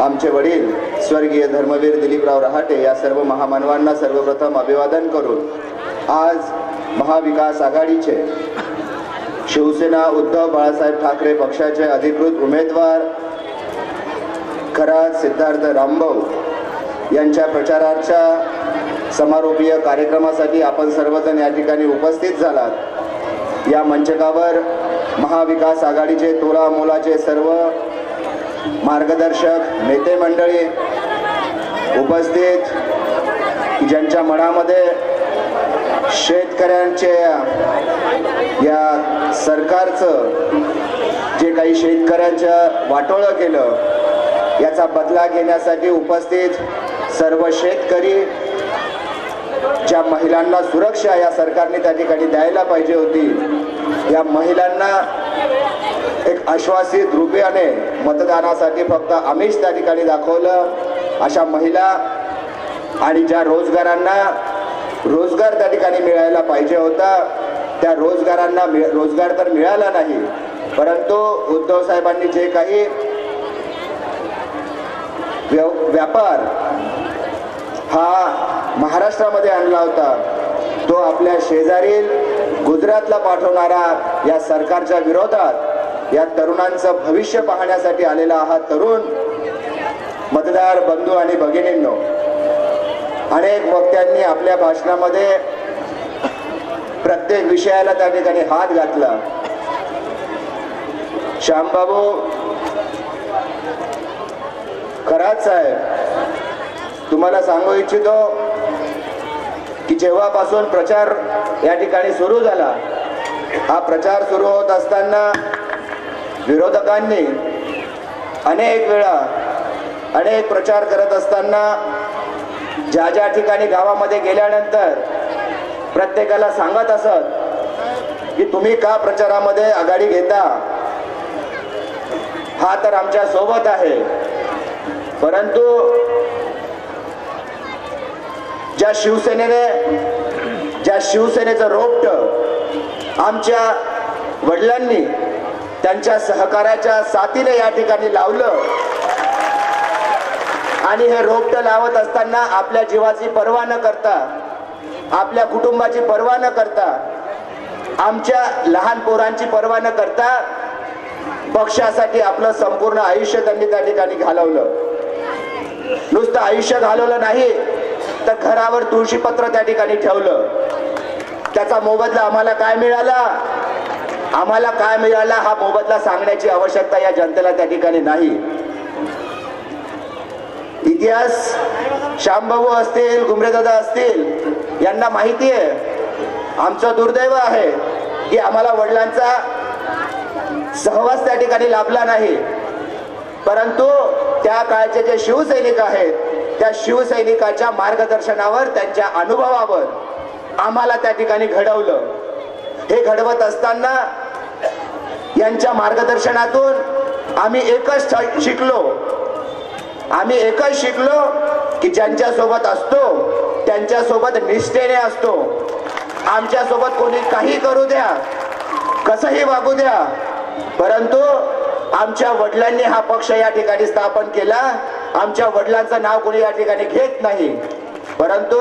आमचे वडील स्वर्गीय धर्मवीर दिलीपराव रहाटे या सर्व महामानवांना सर्वप्रथम अभिवादन करून आज महाविकास आघाडीचे शिवसेना उद्धव बाळासाहेब ठाकरे पक्षाचे अधिकृत उमेदवार खरात सिद्धार्थ रामभाऊ यांच्या प्रचाराच्या समारोपीय कार्यक्रमासाठी आपण सर्वजण या ठिकाणी उपस्थित झालात. या मंचकावर महाविकास आघाडीचे तोला मोलाचे सर्व मार्गदर्शक नेते मंडळी उपस्थित, ज्यांच्या मनामध्ये शेतकऱ्यांचे या सरकारचं जे काही शेतकऱ्यांचं वाटोळं केलं याचा बदला घेण्यासाठी उपस्थित सर्व शेतकरी, ज्या महिलांना सुरक्षा या सरकारने त्या ठिकाणी द्यायला पाहिजे होती, या महिलांना एक आश्वासित रूपाने मतदानासाठी फक्त आम्हीच त्या ठिकाणी दाखवलं. अशा महिला आणि ज्या रोजगार त्या ठिकाणी मिळायला पाहिजे होता, त्या रोजगारांना रोजगार तर मिळाला नाही, परंतु उद्धव साहेबांनी जे काही व्यापार हा महाराष्ट्रामध्ये आणला होता, तो आपल्या शेजारील गुजरातला पाठवणारा या सरकारच्या विरोधात या तरुणांचं भविष्य पाहण्यासाठी आलेला हा तरुण मतदार बंधू आणि भगिनींनो, अनेक वक्त्यांनी आपल्या भाषणामध्ये प्रत्येक विषयाला त्या ठिकाणी हात घातला. श्यामबाबू खरात साहेब, तुम्हाला सांगू इच्छितो की जेव्हापासून प्रचार या ठिकाणी सुरू झाला, हा प्रचार सुरू होत असताना विरोधकांनी अनेक वेळा अनेक प्रचार करत असताना ज्या ज्या ठिकाणी गावामध्ये गेल्यानंतर प्रत्येकाला सांगत असत की तुम्ही का प्रचारामध्ये आघाडी घेता, हा तर आमच्या सोबत आहे. परंतु ज्या शिवसेनेचं रोपट आमच्या वडिलांनी त्यांच्या सहकार्याच्या साथीने या ठिकाणी लावलं आणि हे रोपट लावत असताना आपल्या जीवाची पर्वा न करता, आपल्या कुटुंबाची पर्वा न करता, आमच्या लहान पोरांची पर्वा न करता पक्षासाठी आपलं संपूर्ण आयुष्य त्यांनी त्या ठिकाणी घालवलं. नुसतं आयुष्य घालवलं नाही तर घरावर तुळशीपत्र त्या ठिकाणी ठेवलं. त्याचा मोबदला आम्हाला काय मिळाला, आम्हाला काय मिळाला हा मोबदला सांगण्याची आवश्यकता या जनतेला त्या ठिकाणी नाही. इतिहास श्यामबाबू असतील, गुमरेदादा असतील, यांना माहिती आहे. आमचं दुर्दैव आहे की आम्हाला वडिलांचा सहवास त्या ठिकाणी लाभला नाही. परंतु त्या काळचे जे शिवसैनिक आहेत, त्या शिवसैनिकाच्या मार्गदर्शनावर, त्यांच्या अनुभवावर आम्हाला त्या ठिकाणी घडवलं. हे घडवत असताना यांच्या मार्गदर्शनातून आम्ही एकच शिकलो की ज्यांच्या सोबत असतो त्यांच्या सोबत निष्ठेने असतो. आमच्या सोबत कोणी काही करू द्या, कसंही वागू द्या, परंतु आमच्या वडिलांनी हा पक्ष या ठिकाणी स्थापन केला. आमच्या वडिलांचं नाव कोणी या ठिकाणी घेत नाही. परंतु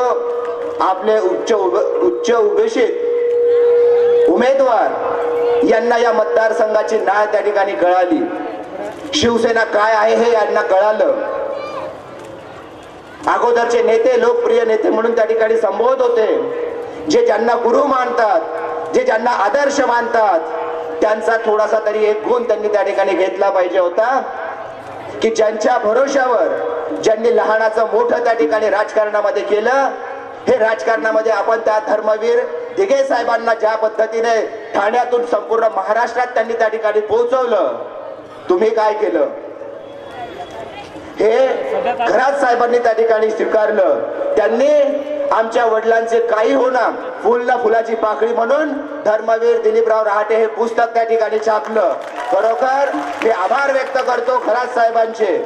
आपले उच्च उपेक्षित उमेदवार यांना या मतदारसंघाची नाळ त्या ठिकाणी कळाली. शिवसेना काय आहे हे यांना कळालं. अगोदरचे नेते लोकप्रिय नेते म्हणून त्या ठिकाणी संबोधत होते. जे ज्यांना गुरु मानतात, जे ज्यांना आदर्श मानतात, त्यांचा थोडासा तरी एक गुण त्यांनी त्या ठिकाणी घेतला पाहिजे होता की ज्यांच्या भरोशावर ज्यांनी लहानाचं मोठं त्या ठिकाणी राजकारणामध्ये केलं. हे राजकारणामध्ये आपण त्या धर्मवीर दिघे साहेबांना ज्या पद्धतीने ठाण्यातून संपूर्ण महाराष्ट्रात त्यांनी त्या ठिकाणी पोहोचवलं, तुम्ही काय केलं हे खरात साहेबांनी त्या ठिकाणी स्वीकारलं. त्यांनी आमच्या वडिलांचे काही होणार फुल ना फुलाची पाकळी म्हणून धर्मवीर दिलीपराव रहाटे हे पुस्तक त्या ठिकाणी छापलं. खरोखर मी आभार व्यक्त करतो खरात साहेबांचे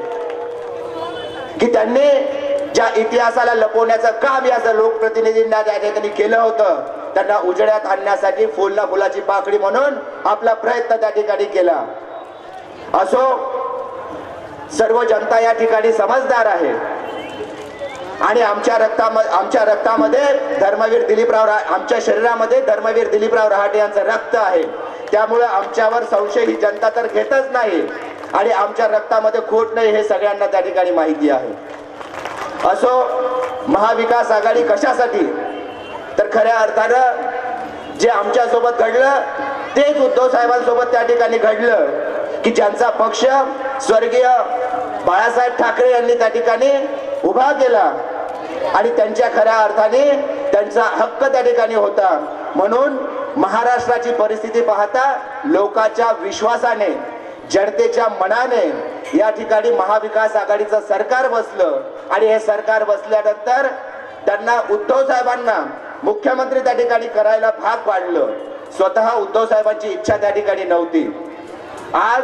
की त्यांनी ज्या इतिहासाला लपवण्याचं काम या लोकप्रतिनिधींना त्या ठिकाणी केलं होतं, त्यांना उजेडात आणण्यासाठी फुल ना फुलाची पाकळी म्हणून आपला प्रयत्न त्या ठिकाणी केला. असो, सर्व जनता या ठिकाणी समजदार आहे आणि आमच्या रक्तामध्ये धर्मवीर दिलीपराव, आमच्या शरीरामध्ये धर्मवीर दिलीपराव रहाटे यांचं रक्त आहे. त्यामुळे आमच्यावर संशय ही जनता तर घेतच नाही आणि आमच्या रक्तामध्ये खोट नाही हे सगळ्यांना त्या ठिकाणी माहिती आहे. असो, महाविकास आघाडी कशासाठी, तर खऱ्या अर्थानं जे आमच्या सोबत घडलं तेच उद्धव साहेबांसोबत त्या ठिकाणी घडलं की ज्यांचा पक्ष स्वर्गीय बाळासाहेब ठाकरे यांनी त्या ठिकाणी उभा केला आणि त्यांच्या खऱ्या अर्थाने त्यांचा हक्क त्या ठिकाणी होता. म्हणून महाराष्ट्राची परिस्थिती पाहता लोकांच्या विश्वासाने, जनतेच्या मनाने या ठिकाणी महाविकास आघाडीचं सरकार बसलं आणि हे सरकार बसल्यानंतर त्यांना उद्धव साहेबांना मुख्यमंत्री त्या ठिकाणी करायला भाग पाडलं. स्वतः उद्धव साहेबांची इच्छा त्या ठिकाणी नव्हती. आज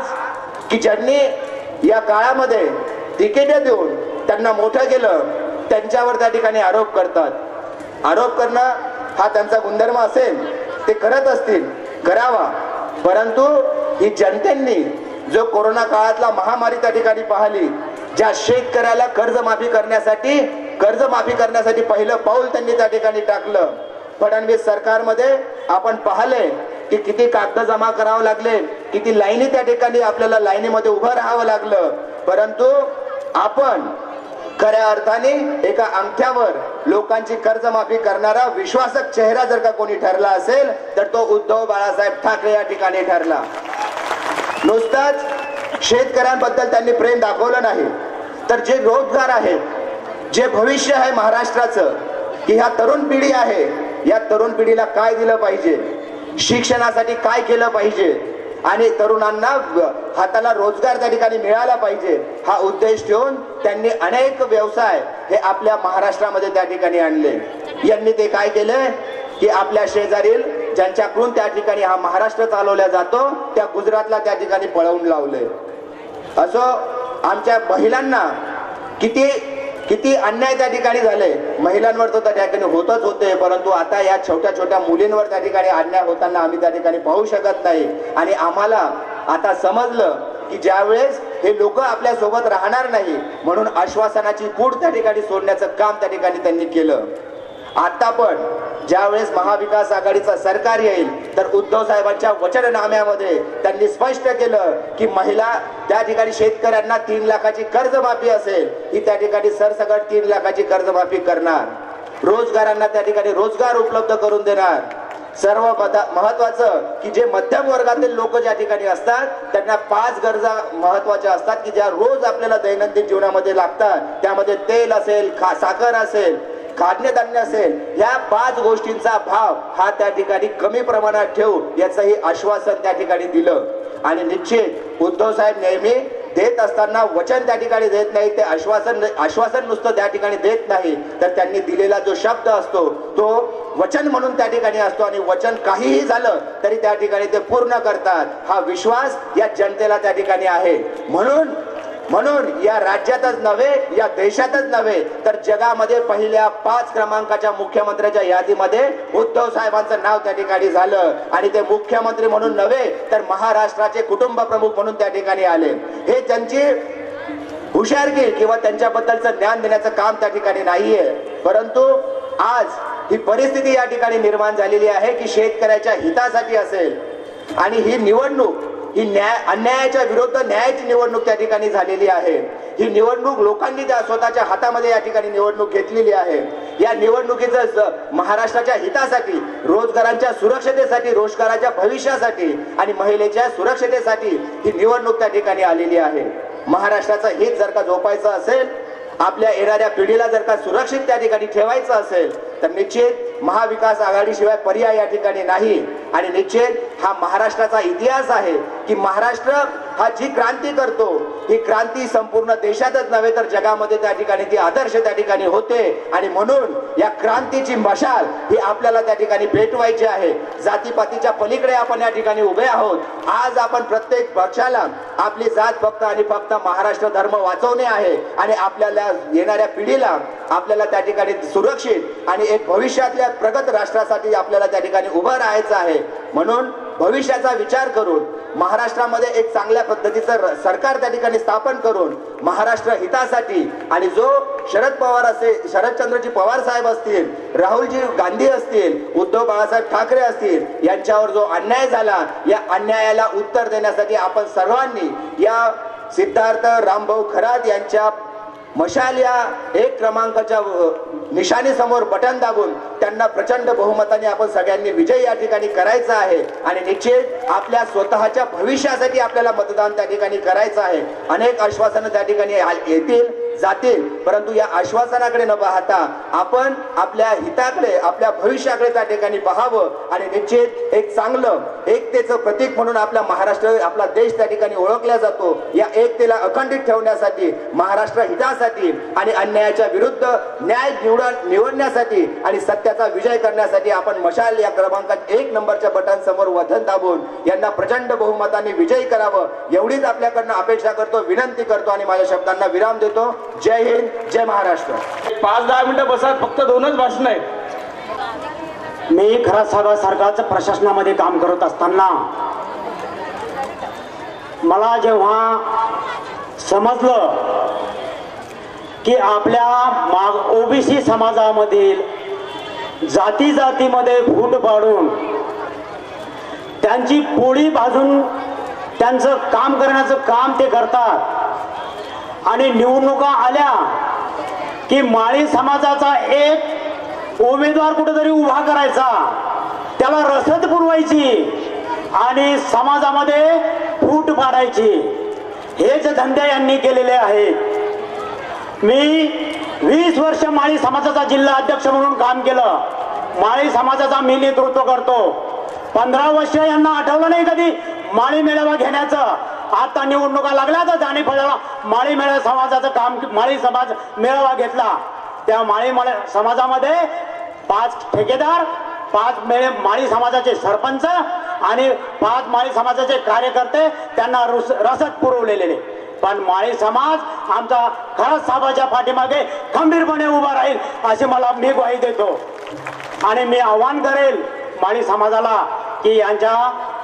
की ज्यांनी या काळामध्ये तिकीट देऊन त्यांना मोठं केलं, त्यांच्यावर त्या ठिकाणी आरोप करतात. आरोप करणं हा त्यांचा गुणधर्म असेल, ते करत असतील, करावा. परंतु ही जनतेने जो कोरोना काळातला महामारी त्या ठिकाणी पाहिली, ज्या शेतकऱ्याला कर्जमाफी करण्यासाठी कर्जमाफी करण्यासाठी पहिलं पाऊल त्यांनी त्या ठिकाणी टाकलं. फडणवीस सरकारमध्ये आपण पाहिले की किती कागद जमा करावं लागले, किती लाईनी त्या ठिकाणी आपल्याला लाईनीमध्ये उभं राहावं लागलं, परंतु आपण खऱ्या अर्थाने एका अंगठ्यावर लोकांची कर्जमाफी करणारा विश्वासक चेहरा जर का कोणी ठरला असेल तर तो उद्धव बाळासाहेब ठाकरे या ठिकाणी ठरला. नुसताच शेतकऱ्यांबद्दल त्यांनी प्रेम दाखवलं नाही, तर जे रोजगार आहेत, जे भविष्य आहे महाराष्ट्राचं, की ह्या तरुण पिढी आहे, या तरुण पिढीला काय दिलं पाहिजे, शिक्षणासाठी काय केलं पाहिजे आणि तरुणांना हाताला रोजगार त्या ठिकाणी मिळाला पाहिजे, हा उद्देश ठेवून त्यांनी अनेक व्यवसाय हे आपल्या महाराष्ट्रामध्ये त्या ठिकाणी आणले. यांनी ते काय केले की आपल्या शेजारील ज्यांच्याकडून त्या ठिकाणी हा महाराष्ट्र चालवला जातो त्या गुजरातला त्या ठिकाणी पळवून लावले. असो आमच्या महिलांना किती अन्याय त्या ठिकाणी झाले, महिलांवर तो त्या ठिकाणी होतच होते, परंतु आता या छोट्या छोट्या मुलींवर त्या ठिकाणी अन्याय होताना आम्ही त्या ठिकाणी पाहू शकत नाही. आणि आम्हाला आता समजलं की ज्यावेळेस हे लोक आपल्या सोबत राहणार नाही म्हणून आश्वासनाची पूड त्या ठिकाणी सोडण्याचं काम त्या ठिकाणी त्यांनी केलं. आता पण ज्यावेळेस महाविकास आघाडीचं सरकार येईल तर उद्धव साहेबांच्या वचननाम्यामध्ये त्यांनी स्पष्ट केलं की महिला त्या ठिकाणी शेतकऱ्यांना 3 लाखाची कर्जमाफी असेल, ही त्या ठिकाणी सरसकट 3 लाखाची कर्जमाफी करणार, रोजगारांना त्या ठिकाणी रोजगार उपलब्ध करून देणार. सर्व महत्वाचं की जे मध्यम वर्गातील लोक ज्या ठिकाणी असतात त्यांना 5 गरजा महत्वाच्या असतात की ज्या रोज आपल्याला दैनंदिन जीवनामध्ये लागतात. त्यामध्ये तेल असेल, साखर असेल, खाद्यधान्य असेल, या 5 गोष्टींचा भाव हा त्या ठिकाणी कमी प्रमाणात ठेवून याचंही आश्वासन त्या ठिकाणी दिलं. आणि निश्चित उद्धव साहेब नेहमी देत असताना वचन त्या ठिकाणी देत नाही, ते आश्वासन नुसतं त्या ठिकाणी देत नाही, तर त्यांनी दिलेला जो शब्द असतो तो वचन म्हणून त्या ठिकाणी असतो आणि वचन काहीही झालं तरी त्या ठिकाणी ते पूर्ण करतात. हा विश्वास या जनतेला त्या ठिकाणी आहे. म्हणून या राज्यातच नव्हे, या देशातच नव्हे तर जगामध्ये पहिल्या 5 क्रमांकाच्या मुख्यमंत्र्याच्या यादीमध्ये उद्धव साहेबांचं नाव त्या ठिकाणी झालं. आणि ते मुख्यमंत्री म्हणून नव्हे तर महाराष्ट्राचे कुटुंब प्रमुख म्हणून त्या ठिकाणी आले. हे त्यांची हुशारगी किंवा त्यांच्याबद्दलचं ज्ञान देण्याचं काम त्या ठिकाणी नाहीये, परंतु आज ही परिस्थिती या ठिकाणी निर्माण झालेली आहे की शेतकऱ्याच्या हितासाठी असेल आणि ही निवडणूक ही अन्यायाच्या विरुद्ध न्यायाची निवडणूक त्या ठिकाणी झालेली आहे. ही निवडणूक लोकांनी त्या स्वतःच्या हातामध्ये या ठिकाणी निवडणूक घेतलेली आहे. या निवडणुकीचं महाराष्ट्राच्या हितासाठी, रोजगारांच्या सुरक्षतेसाठी, रोजगाराच्या भविष्यासाठी आणि महिलेच्या सुरक्षतेसाठी ही निवडणूक त्या ठिकाणी आलेली आहे. महाराष्ट्राचं हित जर का जोपायचं असेल, आपल्या येणाऱ्या पिढीला जर का सुरक्षित त्या ठिकाणी ठेवायचं असेल तर निश्चित महाविकास आघाडीशिवाय पर्याय या ठिकाणी नाही. आणि निश्चित हा महाराष्ट्राचा इतिहास आहे की महाराष्ट्र हा जी क्रांती करतो ही क्रांती संपूर्ण देशातच नव्हे तर जगामध्ये त्या ठिकाणी ती आदर्श त्या ठिकाणी होते. आणि म्हणून या क्रांतीची मशाल ही आपल्याला त्या ठिकाणी पेटवायची आहे. जातीपातीच्या पलीकडे आपण या ठिकाणी उभे आहोत. आज आपण प्रत्येक पक्षाला आपली जात फक्त आणि फक्त महाराष्ट्र धर्म वाचवणे आहे आणि आपल्याला येणाऱ्या पिढीला आपल्याला त्या ठिकाणी सुरक्षित आणि एक भविष्यातल्या प्रगत राष्ट्रासाठी आपल्याला त्या ठिकाणी उभं राहायचं आहे. म्हणून भविष्याचा विचार करून महाराष्ट्रामध्ये एक चांगल्या पद्धतीचं सरकार त्या ठिकाणी स्थापन करून महाराष्ट्र हितासाठी आणि जो शरदचंद्रजी पवार साहेब असतील, राहुलजी गांधी असतील, उद्धव बाळासाहेब ठाकरे असतील, यांच्यावर जो अन्याय झाला या अन्यायाला उत्तर देण्यासाठी आपण सर्वांनी या सिद्धार्थ रामभाऊ खरात यांच्या मशाल या 1 क्रमांकाच्या निशाणी समोर बटन दाबून त्यांना प्रचंड बहुमताने आपण सगळ्यांनी विजय या ठिकाणी करायचा आहे. आणि निश्चित आपल्या स्वतःच्या भविष्यासाठी आपल्याला मतदान त्या ठिकाणी करायचं आहे. अनेक आश्वासनं त्या ठिकाणी येतील जातील, परंतु या आश्वासनाकडे न पाहता आपण आपल्या हिताकडे, आपल्या भविष्याकडे त्या ठिकाणी पाहावं. आणि निश्चित एक चांगलं एकतेचं प्रतीक म्हणून आपला महाराष्ट्र, आपला देश त्या ठिकाणी ओळखला जातो. या एकतेला अखंडित ठेवण्यासाठी, महाराष्ट्र हितासाठी आणि अन्यायाच्या विरुद्ध न्याय निवडण्यासाठी आणि सत्याचा विजय करण्यासाठी आपण मशाल या क्रमांकात 1 नंबरच्या बटन समोर वतन दाबून यांना प्रचंड बहुमताने विजयी करावं एवढीच आपल्याकडनं अपेक्षा करतो, विनंती करतो आणि माझ्या शब्दांना विराम देतो. जय हिंद, जय महाराष्ट्र. 5-10 मिनिटं बसा, फक्त 2च भाषण आहेत. मी खरं सरकारच्या प्रशासनामध्ये काम करत असताना मला जेव्हा समजलं की आपल्या ओबीसी समाजामधील जाती जातीमध्ये फूट पाडून त्यांची पोळी भाजून त्यांचं काम करण्याचं काम ते करतात आणि निवडणुका आल्या की माळी समाजाचा एक उमेदवार कुठेतरी उभा करायचा, त्याला रसद पुरवायची आणि समाजामध्ये फूट पाडायची, हेच धंदे यांनी केलेले आहेत। मी 20 वर्ष माळी समाजाचा जिल्हा अध्यक्ष म्हणून काम केलं, माळी समाजाचा मी नेतृत्व करतो। 15 वर्ष यांना आठवलं नाही कधी माळी मेळावा घेण्याचं। आता निवडणुका लागल्या तर जाणे फळाला माळी मेळावा समाजाचं काम, माळी समाज मेळावा घेतला। त्या माळी समाजामध्ये 5 ठेकेदार, 5 माळी समाजाचे सरपंच आणि 5 माळी समाजाचे कार्यकर्ते त्यांना रसद पुरवलेले। पण माळी समाज आमचा खरंच साहेबाच्या पाठीमागे खंबीरपणे उभा राहील असे मी ग्वाही देतो। आणि मी आव्हान करेल माळी समाजाला की यांच्या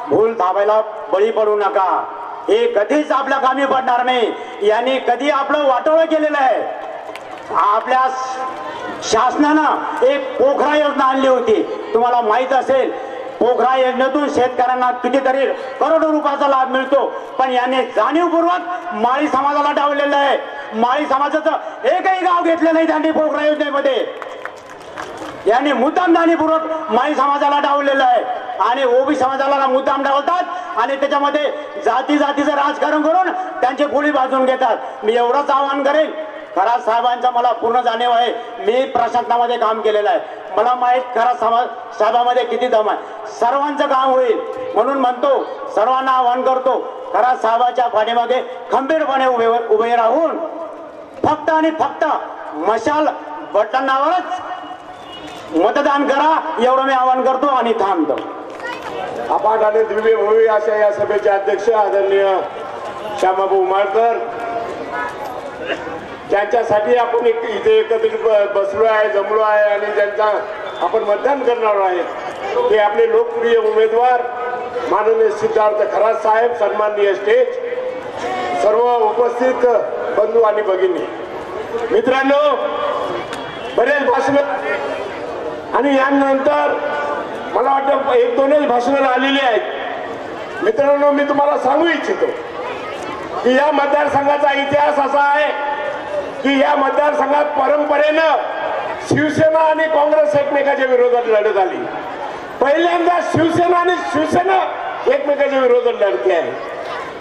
भूल थापायला बळी पडू नका। हे कधीच आपल्या कामी पडणार नाही। यांनी कधी आपलं वाटोळं केलेलं आहे। आपल्या शासनानं एक पोखरा योजना आणली होती, तुम्हाला माहित असेल। पोखरा योजनेतून शेतकऱ्यांना कितीतरी करोडो रुपयाचा लाभ मिळतो, पण याने जाणीवपूर्वक माळी समाजाला डावलेलं आहे। माळी समाजाचं एकही गाव घेतलं नाही त्यांनी पोखरा योजनेमध्ये। यांनी मुद्दाम जाणीवपूर्वक माळी समाजाला डावलेलं आहे आणि ओबीसी समाजाला मुद्दाम डावलतात आणि त्याच्यामध्ये जातीचं राजकारण करून त्यांचे पोळी भाजून घेतात। मी एवढंच आवाहन करेन, खरात साहेबांचा मला पूर्ण जाणीव आहे। मी प्रशासनामध्ये काम केलेलं आहे, मला माहीत खरात साहेबांमध्ये किती दम आहे। सर्वांचं काम होईल म्हणून म्हणतो, सर्वांना आवाहन करतो, खरात साहेबाच्या पाठीमागे खंबीरपणे उभे राहून फक्त आणि फक्त मशाल बटनावरच मतदान करा, एवढं मी आवाहन करतो आणि थांबतो। अपाट आणि दिव्य भव्य अशा या सभेचे अध्यक्ष आदरणीय श्यामाभाऊ उमाळकर, ज्यांच्यासाठी आपण इथे एकत्रित बसलो आहे, जमलो आहे आणि ज्यांचा आपण मतदान करणार आहे ते आपले लोकप्रिय उमेदवार माननीय सिद्धार्थ खरात साहेब, सन्माननीय स्टेज, सर्व उपस्थित बंधू आणि भगिनी, मित्रांनो, बरेच भाषण आणि यानंतर मला वाटतं 1-2च भाषणं आलेली आहेत। मित्रांनो, मी तुम्हाला सांगू इच्छितो की या मतदारसंघाचा इतिहास असा आहे की या मतदारसंघात परंपरेनं शिवसेना आणि काँग्रेस एकमेकाच्या विरोधात लढत आली। पहिल्यांदा शिवसेना आणि शिवसेना एकमेकाच्या विरोधात लढते आहे।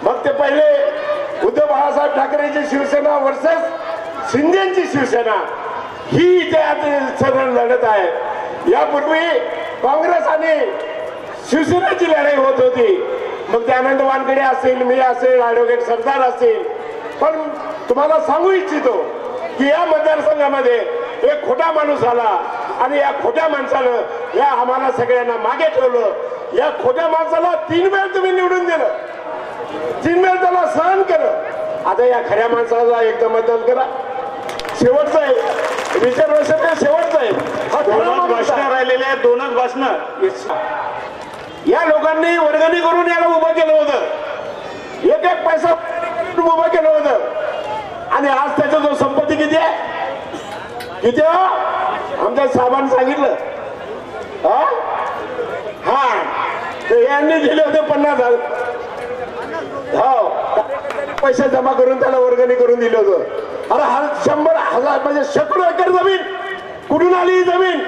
मग ते पहिले उद्धव बाळासाहेब ठाकरेची शिवसेना वर्सेस शिंदेची शिवसेना ही इथे आता सरळ लढत आहे। यापूर्वी काँग्रेस आणि शिवसेनेची लढाई होत होती। मग ते आनंद वानखेडे असतील, मी असेल, ॲडव्होकेट सरदार असतील। पण तुम्हाला सांगू इच्छितो की या मतदारसंघामध्ये एक खोटा माणूस आला आणि या खोट्या माणसानं या आम्हाला सगळ्यांना मागे ठेवलं। या खोट्या माणसाला 3 वेळ तुम्ही निवडून दिलं, 3 वेळ त्याला सहन केलं। आता या खऱ्या माणसाला एकदा मतदान करा। शेवटचं आहे, रिझर्वेशन शेवटचं आहे। हा 2च भाषणं राहिलेले आहेत, 2च भाषणं। या लोकांनी वर्गणी करून याला उभं केलं होतं, एक पैसा उभं केलं होतं आणि आज त्याचा जो संपत्ती किती आहे, किती आमच्या साहेबांनी सांगितलं, हा ते यांनी दिले होते 50,000 पैसे जमा करून त्याला वर्गणी करून दिलं होतं। अरे 100,000 म्हणजे शेकडो एकर जमीन, कुठून आली ही जमीन?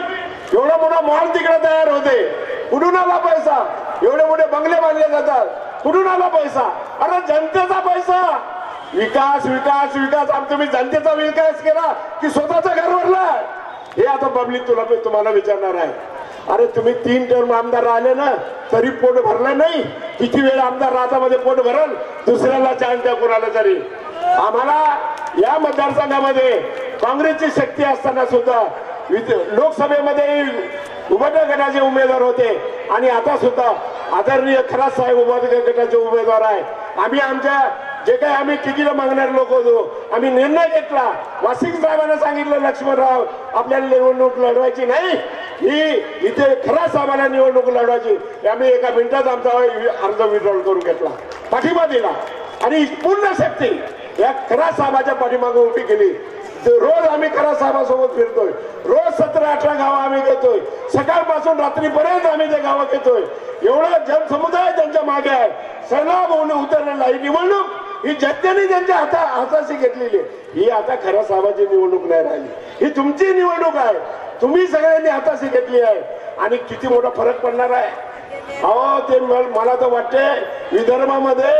एवढा मोठा मॉल तिकडे तयार होते, कुठून आला पैसा? एवढे मोठे बंगले बांधले जातात, कुठून आला पैसा? अरे जनतेचा पैसा। विकास विकास विकास, तुम्ही जनतेचा विकास केला की स्वतःचं घर भरला? हे आता पब्लिक तुम्हाला विचारणार आहे। अरे तुम्ही 3 टर्म आमदार राहिले ना, तरी पोट भरलं नाही? किती वेळ आमदार राहतामध्ये पोट भरल? दुसऱ्याला चान्स द्या कोणाला तरी। आम्हाला या मतदारसंघामध्ये काँग्रेसची शक्ती असताना सुद्धा लोकसभेमध्ये उभाटा गटाचे उमेदवार होते आणि आता सुद्धा आदरणीय खरात साहेब उभाटा गटाचे उमेदवार आहे। आम्ही आमच्या जे काही आम्ही तिकीट मागणारे लोक होतो, आम्ही निर्णय घेतला। वासिक साहेबांना सांगितलं, लक्ष्मणराव आपल्याला निवडणूक लढवायची नाही, ही इथे खरात साहेबांना निवडणूक लढवायची। आम्ही एका मिनिटात आमचा अर्ज विड्रॉल करून घेतला, पाठिंबा दिला आणि पूर्ण शक्ती या खरात साहेबाच्या पाठीमागे उभी केली। रोज आम्ही खरा साहेबासोबत फिरतोय, रोज 17-18 गावं आम्ही घेतोय, सकाळपासून रात्रीपर्यंत आम्ही ते गावं घेतोय. एवढा जनसमुदाय त्यांच्या मागे आहे, सैलाब होऊन उतरलेला. ही निवडणूक ही जनतेने त्यांच्या हाताशी घेतलेली आहे. ही आता खऱ्या साहेबाची निवडणूक नाही राहिली, ही तुमची निवडणूक आहे. तुम्ही सगळ्यांनी हाताशी घेतली आहे आणि किती मोठा फरक पडणार आहे. अहो ते मला तर वाटते विदर्भामध्ये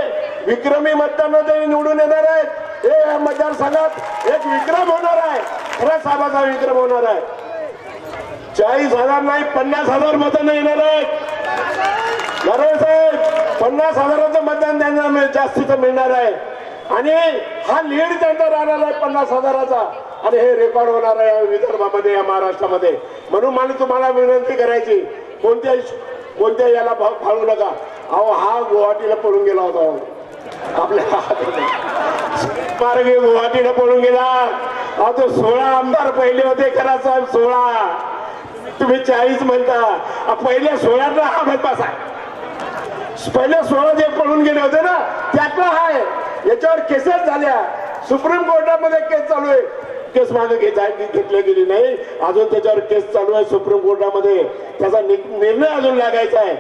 विक्रमी मतदानाने निवडून येणार आहेत. हे मतदारसंघात एक विक्रम होणार आहे, खऱ्या साहेबाचा विक्रम होणार आहे. 40,000 नाही 50,000 मतं येणार आहेत. नारायण साहेब 50,000चं मतदान त्यांना जास्तीच मिळणार आहे आणि हा लीड त्यांचा राहणार आहे 50,000चा. आणि हे रेकॉर्ड होणार आहे विदर्भामध्ये, या महाराष्ट्रामध्ये. म्हणून मला तुम्हाला विनंती करायची, कोणत्या याला फाळू नका. अहो हा गुवाहाटीला पळून गेला होता, आपल्या मार्गे गुवाहाटीला पळून गेला. अहो तो 16 आमदार पहिले होते, खरा साहेब 16, तुम्ही 40 म्हणता. पहिल्या 16ला हा बदमाश आहे. पहिल्या 16 जे पळून गेले होते ना त्यातला आहे. याच्यावर केसेस झाल्या, सुप्रीम कोर्टामध्ये केस चालू आहे. केस मागे घेतली गेली नाही, अजून त्याच्यावर केस चालू आहे सुप्रीम कोर्टामध्ये. त्याचा निर्णय अजून लागायचा आहे,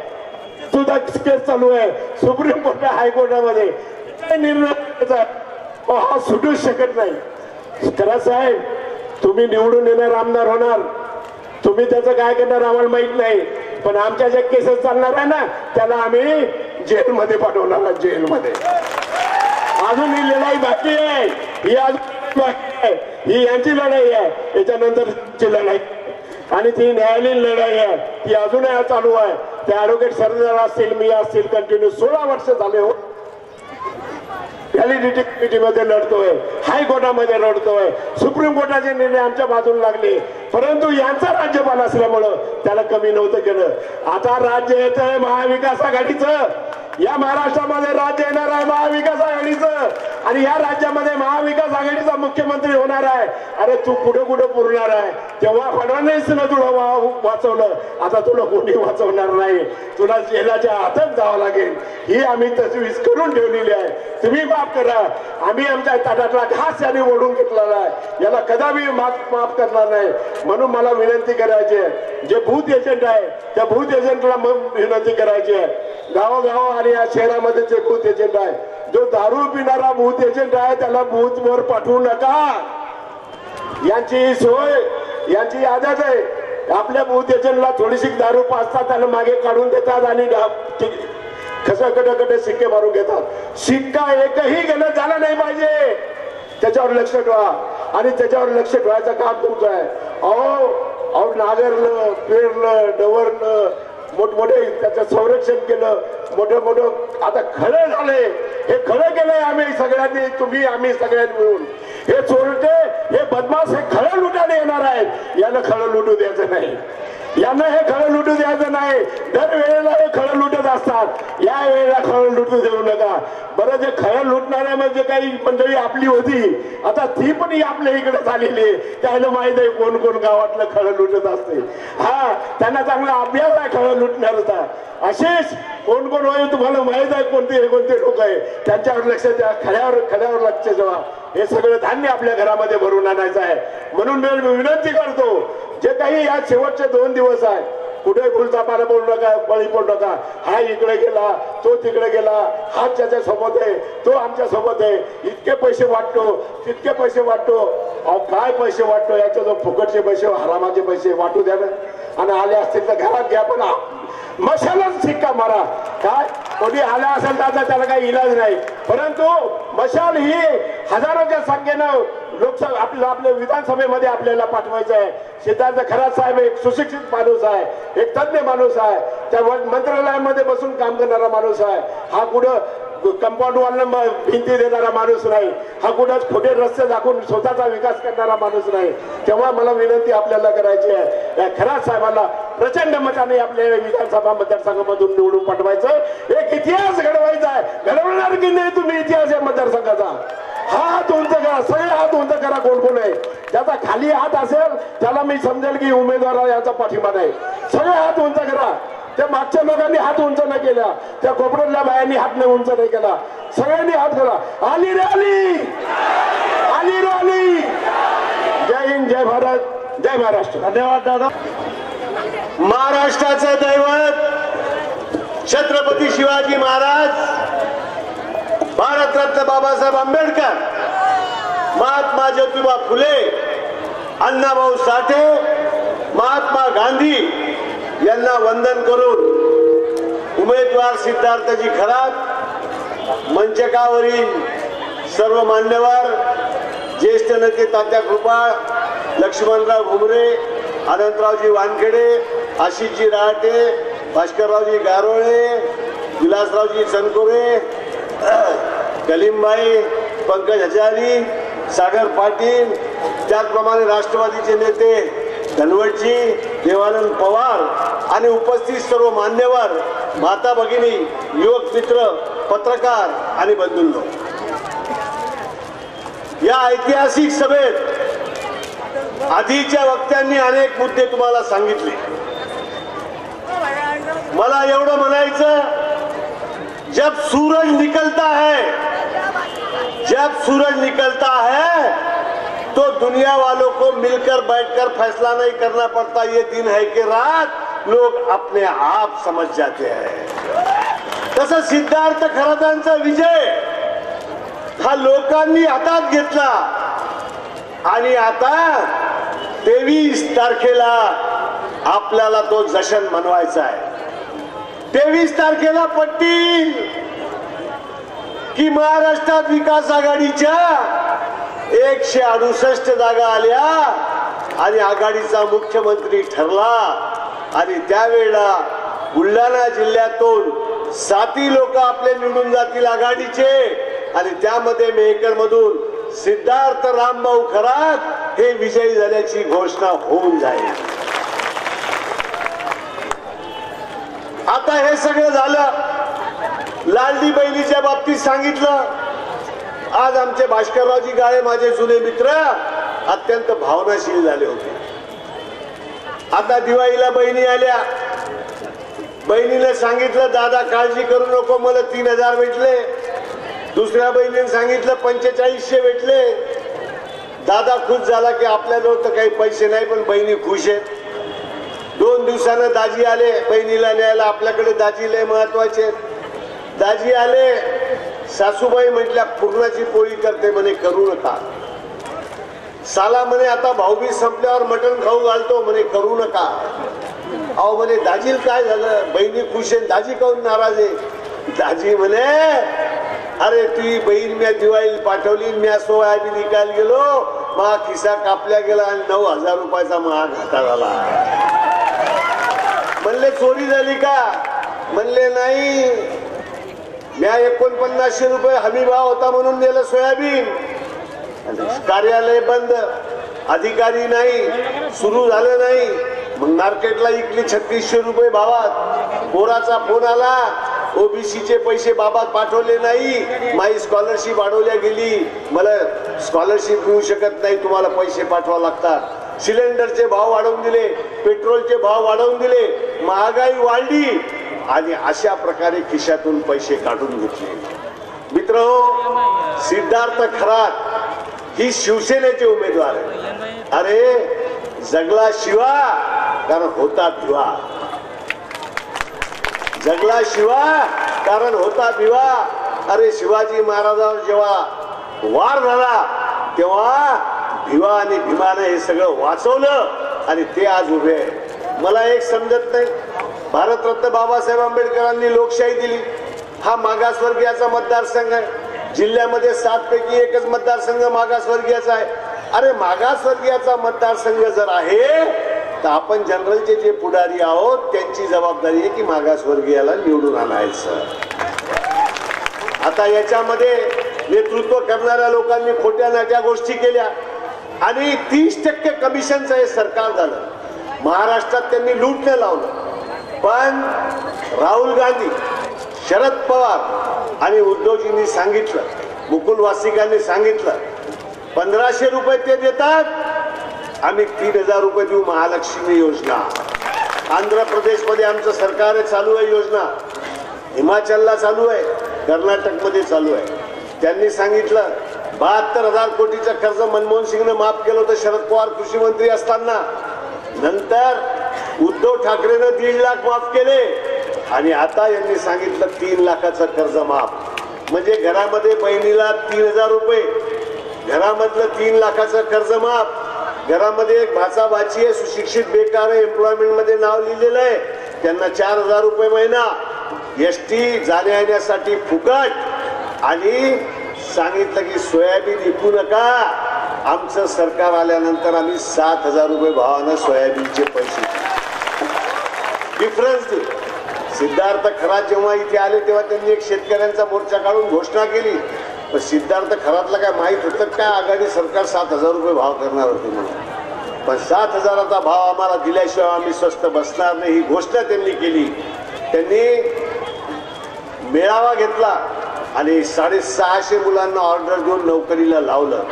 सुद्धा केस चालू आहे सुप्रीम कोर्ट हायकोर्टामध्ये. निर्णय हा सुटूच शकत नाही. खरा साहेब तुम्ही निवडून येणार आमदार होणार, तुम्ही त्याचं काय करणार आम्हाला माहित नाही, पण आमच्या ज्या केसेस चालणार आहे ना त्याला आम्ही जेलमध्ये पाठवणार आहे, जेलमध्ये. अजून ही लढाई बाकी आहे, ही अजून बाकी आहे. ही यांची लढाई आहे, याच्यानंतरची लढाई आणि ती न्यायालयीन लढाई आहे, ती अजूनही चालू आहे. ते ऍडव्होकेट सरदार असतील, मी असतील, कंटिन्यू 16 वर्ष झाले हो व्हॅलिडिटी कमिटीमध्ये लढतोय, हायकोर्टामध्ये लढतोय, सुप्रीम कोर्टाचे निर्णय आमच्या बाजूला लागले. परंतु यांचा राज्यपाल असल्यामुळं त्याला कमी नव्हतं केलं. आता राज्य येतंय महाविकास आघाडीचं, या महाराष्ट्रामध्ये राज्य येणार आहे महाविकास आघाडीचं आणि या राज्यामध्ये महाविकास आघाडीचा मुख्यमंत्री होणार आहे. अरे तू कुठं कुठं पुरणार आहे? तेव्हा फडणवीसनं तुला वाचवलं, आता तुला कोणी वाचवणार नाही. तुला जेलाच्या हातात जावं लागेल. ही आम्ही तजवीज करून ठेवलेली आहे. तुम्ही माफ करा, आम्ही आमच्या ताटातला घास याने ओढून घेतलेला आहे, याला कदापि माफ करणार नाही. म्हणून मला विनंती करायची आहे, जे बूथ एजंट आहे त्या बूथ एजंटला विनंती करायची आहे. गावोगाव आणि या शहरामध्ये जे बूथ एजंट आहे, जो दारू पिणारा बूथ एजंट आहे त्याला बूथवर पाठवू नका. यांची सोय, यांची आदत आहे. आपल्या बूथ एजंटला थोडीशी दारू पाजतात, त्याला मागे काढून देतात आणि कसं कटे शिक्के मारून घेतात. शिक्का एकही गलत झाला नाही पाहिजे, त्याच्यावर लक्ष ठेवा आणि त्याच्यावर लक्ष ठेवायचं काम तुमचं आहे. अहो नागरलं, पेरलं, डवरलं, मोठमोठे त्याचं संरक्षण केलं, मोठं आता खळं झाले. हे खळं केलंय आम्ही सगळ्यांनी, तुम्ही आम्ही सगळ्यांनी मिळून. हे चोरटे, हे बदमाश हे खळं लुटायला येणार आहेत. यानं खळं लुटू द्यायचं नाही, यांना हे खळं लुटू द्यायचं नाही. दरवेळेला हे खळं लुटत असतात, या वेळेला खळं लुटू देऊ नका. बरं, जे खळं लुटणाऱ्यामध्ये काही मंडळी आपली होती, आता ती पण आपल्या इकडे झालेली. त्याला माहित आहे कोण कोण गावातलं खळं लुटत असते. हा, त्यांना चांगला अभ्यास आहे खळं लुटणारचा. असेच कोण कोण होईल तुम्हाला माहित आहे, कोणते लोक आहे. त्यांच्यावर लक्ष द्या, खड्यावर लक्ष ठेवा. हे सगळं धान्य आपल्या घरामध्ये भरून आणायचं आहे. म्हणून मी विनंती करतो, जे काही या शेवटचे 2 दिवस आहे, कुठे फुलचापाला बोलू नका, बळी पडू नका. हा इकडे गेला, तो तिकडे गेला, हा त्याच्या सोबत आहे, तो आमच्या सोबत आहे. इतके पैसे वाटतो, तितके पैसे वाटतो. अहो काय पैसे वाटतो? याच्या जो फुकटचे पैसे, हरामाचे पैसे वाटू द्या ना. आणि आले असतील तर घरात घ्या, पण मशालच शिक्का मारा. काय कोणी आला असेल तर आता त्याला काही इलाज नाही. परंतु मशाल ही हजारोच्या संख्येनं लोकसभा आपल्या विधानसभेमध्ये आपल्याला पाठवायचं आहे. सिद्धार्थ खरात साहेब एक सुशिक्षित माणूस आहे, एक तज्ञ माणूस आहे, त्या मंत्रालयामध्ये बसून काम करणारा माणूस आहे. हा कुठं कंपाऊंड वॉलनं भिंती देणारा माणूस नाही. हा कुठंच खोटे रस्ते दाखवून स्वतःचा विकास करणारा माणूस नाही. तेव्हा मला विनंती आपल्याला करायची आहे, या खरात साहेबांना प्रचंड मताने आपल्या विधानसभा मतदारसंघामधून निवडून पाठवायचं. एक इतिहास घडवायचा आहे. घडवणार की नाही तुम्ही इतिहास या मतदारसंघाचा? हात उंच करा, सगळे हात उंच करा. कोण कोण आहे ज्याचा खाली हात असेल त्याला मी समजेल की उमेदवार याचा पाठिंबा नाही. सगळे हात उंच करा. त्या मागच्या लोकांनी हात उंच न केला, त्या कोपऱ्यातल्या बायांनी हात नाही उंच नाही केला. सगळ्यांनी हात करा. आली रे आली, आली रे आली. जय भारत जय महाराष्ट्र. धन्यवाद दादा. महाराष्ट्राचं दैवत छत्रपती शिवाजी महाराज, भारतरत्न बाबासाहेब आंबेडकर, महात्मा ज्योतिबा फुले, अण्णाभाऊ साठे, महात्मा गांधी यांना वंदन करून उमेदवार सिद्धार्थजी खरात, मंचकावरील सर्व मान्यवर, ज्येष्ठ नेते तात्या कृपाळ, लक्ष्मणराव घुमरे, अनंतरावजी वानखेडे, आशिषजी रहाटे, भास्कररावजी गारोळे, विलासरावजी चनकोरे, कलीमबाई, पंकज हजारी, सागर पाटील, त्याचप्रमाणे राष्ट्रवादीचे नेते धनवटजी, देवानंद पवार आणि उपस्थित सर्व मान्यवर, माता भगिनी, युवक मित्र, पत्रकार आणि बंधूंनो, या ऐतिहासिक सभेत आधीच्या वक्त्यांनी अनेक मुद्दे तुम्हाला सांगितले. मला एवढं म्हणायचं, जब सूरज निकलता है, जब सूरज निकलता है तो दुनिया वालों को मिलकर बैठकर फैसला नहीं करना पड़ता ये दिन है कि रात, लोग अपने आप समझ जाते हैं. तसं सिद्धार्थ खरातांचा विजय हा लोकांनी हातात घेतला आणि आता 23 तारखेला आपल्याला तो जशन मनवायचा आहे. 23 तारखेला पटतील की महाराष्ट्रात विकास आघाडीच्या 168 जागा आल्या आणि आघाडीचा मुख्यमंत्री ठरला. आणि त्यावेळेला बुलढाणा जिल्ह्यातून 7 लोक आपले निवडून जातील आघाडीचे आणि त्यामध्ये मेहकर मधून सिद्धार्थ रामभाऊ खरात हे विजयी झाल्याची घोषणा होऊन जाईल. आता हे सगळं झालं. लाडली बहिणीच्या बाबतीत सांगितलं. आज आमचे भास्कररावजी गाळे, माझे जुने मित्र, अत्यंत भावनाशील झाले होते. आता दिवाळीला बहिणी आल्या. बहिणीने सांगितलं, दादा काळजी करू नको, मला 3000 भेटले. दुसऱ्या बहिणीने सांगितलं 4500 भेटले. दादा खुश झाला की आपल्याजवळ तर काही पैसे नाही पण बहिणी खुश आहेत. 2 दिवसानं दाजी आले बहिणीला न्यायला. आपल्याकडे दाजी लय महत्वाचे. दाजी आले. सासूबाई म्हटल्या पूर्णाची पोळी करते म्हणे, करू नका. साला म्हणे आता भाऊबीज संपल्यावर मटण खाऊ घालतो म्हणे, करू नका. अहो म्हणे दाजीला काय झालं, बहिणी खुश आहे, दाजी काहून नाराज आहे. दाजी म्हणे अरे तुझी बहीण मी दिवाळी पाठवली, मी सोयाबीन विकायला गेलो, मा खिसा कापल्या गेला आणि 9000 रुपयाचा महाग हाता झाला. म्हणले चोरी झाली का? म्हणले नाही, मी 4900 रुपये हमी भाव होता म्हणून नेलं सोयाबीन. कार्यालय बंद, अधिकारी नाही, सुरू झालं नाही. मग मार्केटला इकली 3600 रुपये भावात. पोराचा फोन आला, ओबीसीचे पैसे बाबा पाठवले नाही, माझी स्कॉलरशिप वाढवल्या गेली, मला स्कॉलरशिप मिळू शकत नाही, तुम्हाला पैसे पाठवा लागतात. सिलेंडरचे भाव वाढवून दिले, पेट्रोलचे भाव वाढवून दिले, महागाई वाढली आणि अशा प्रकारे खिशातून पैसे काढून घेतले. मित्रहो, सिद्धार्थ खरात ही शिवसेनेचे उमेदवार आहे. अरे जगला शिवा कारण होता भिवा, जगला शिवा कारण होता भिवा. अरे शिवाजी महाराजांवर जेव्हा वार झाला तेव्हा भिवा आणि भीमाने हे सगळं वाचवलं आणि ते आज उभे आहे. मला एक समजत नाही, भारतरत्न बाबासाहेब आंबेडकरांनी लोकशाही दिली. हा मागासवर्गीयाचा मतदारसंघ आहे. जिल्ह्यामध्ये 7 पैकी 1च मतदारसंघ मागासवर्गीयाचा आहे. अरे मागासवर्गीयाचा मतदारसंघ जर आहे तर आपण जनरलचे जे पुढारी आहोत त्यांची जबाबदारी आहे की मागासवर्गीयाला निवडून आणायचं. आता याच्यामध्ये नेतृत्व करणाऱ्या लोकांनी खोट्या नाट्या गोष्टी केल्या आणि 30% कमिशनचं हे सरकार झालं. महाराष्ट्रात त्यांनी लूटणे लावलं. पण राहुल गांधी, शरद पवार आणि उद्धवजींनी सांगितलं, मुकुल वासिकांनी सांगितलं 1500 रुपये ते देतात, आम्ही 3000 रुपये देऊ. महालक्ष्मी योजना आंध्र प्रदेशमध्ये आमचं सरकार चालू आहे योजना, हिमाचलला चालू आहे, कर्नाटकमध्ये चालू आहे. त्यांनी सांगितलं 72,000 कोटीचं कर्ज मनमोहन सिंगने माफ केलं होतं शरद पवार कृषी मंत्री असताना. नंतर उद्धव ठाकरेनं 1.5 लाख माफ केले आणि आता यांनी सांगितलं 3 लाखाचं कर्ज माफ. म्हणजे घरामध्ये बहिणीला 3,000 रुपये, घरामधलं 3 लाखाचं कर्ज माफ. घरामध्ये एक भाचा भाची आहे, सुशिक्षित बेकार आहे, एम्प्लॉयमेंट मध्ये नाव लिहिलेलं आहे, त्यांना 4,000 रुपये महिना. एसटी जाण्या येण्यासाठी फुकट आणि सांगितलं की सोयाबीन विकू नका. आमचं सरकार आल्यानंतर आम्ही 7,000 रुपये भावानं सोयाबीनचे पैसे डिफरन्स देऊ. सिद्धार्थ खरात जेव्हा इथे आले तेव्हा त्यांनी एक शेतकऱ्यांचा मोर्चा काढून घोषणा केली. पण सिद्धार्थ खरातला काय माहित होतं काय आघाडी सरकार 7,000 रुपये भाव करणार होते म्हणून. पण 7,000चा भाव आम्हाला दिल्याशिवाय आम्ही स्वस्त बसणार नाही ही घोषणा त्यांनी केली. त्यांनी मेळावा घेतला आणि 650 मुलांना ऑर्डर देऊन नोकरीला लावलं.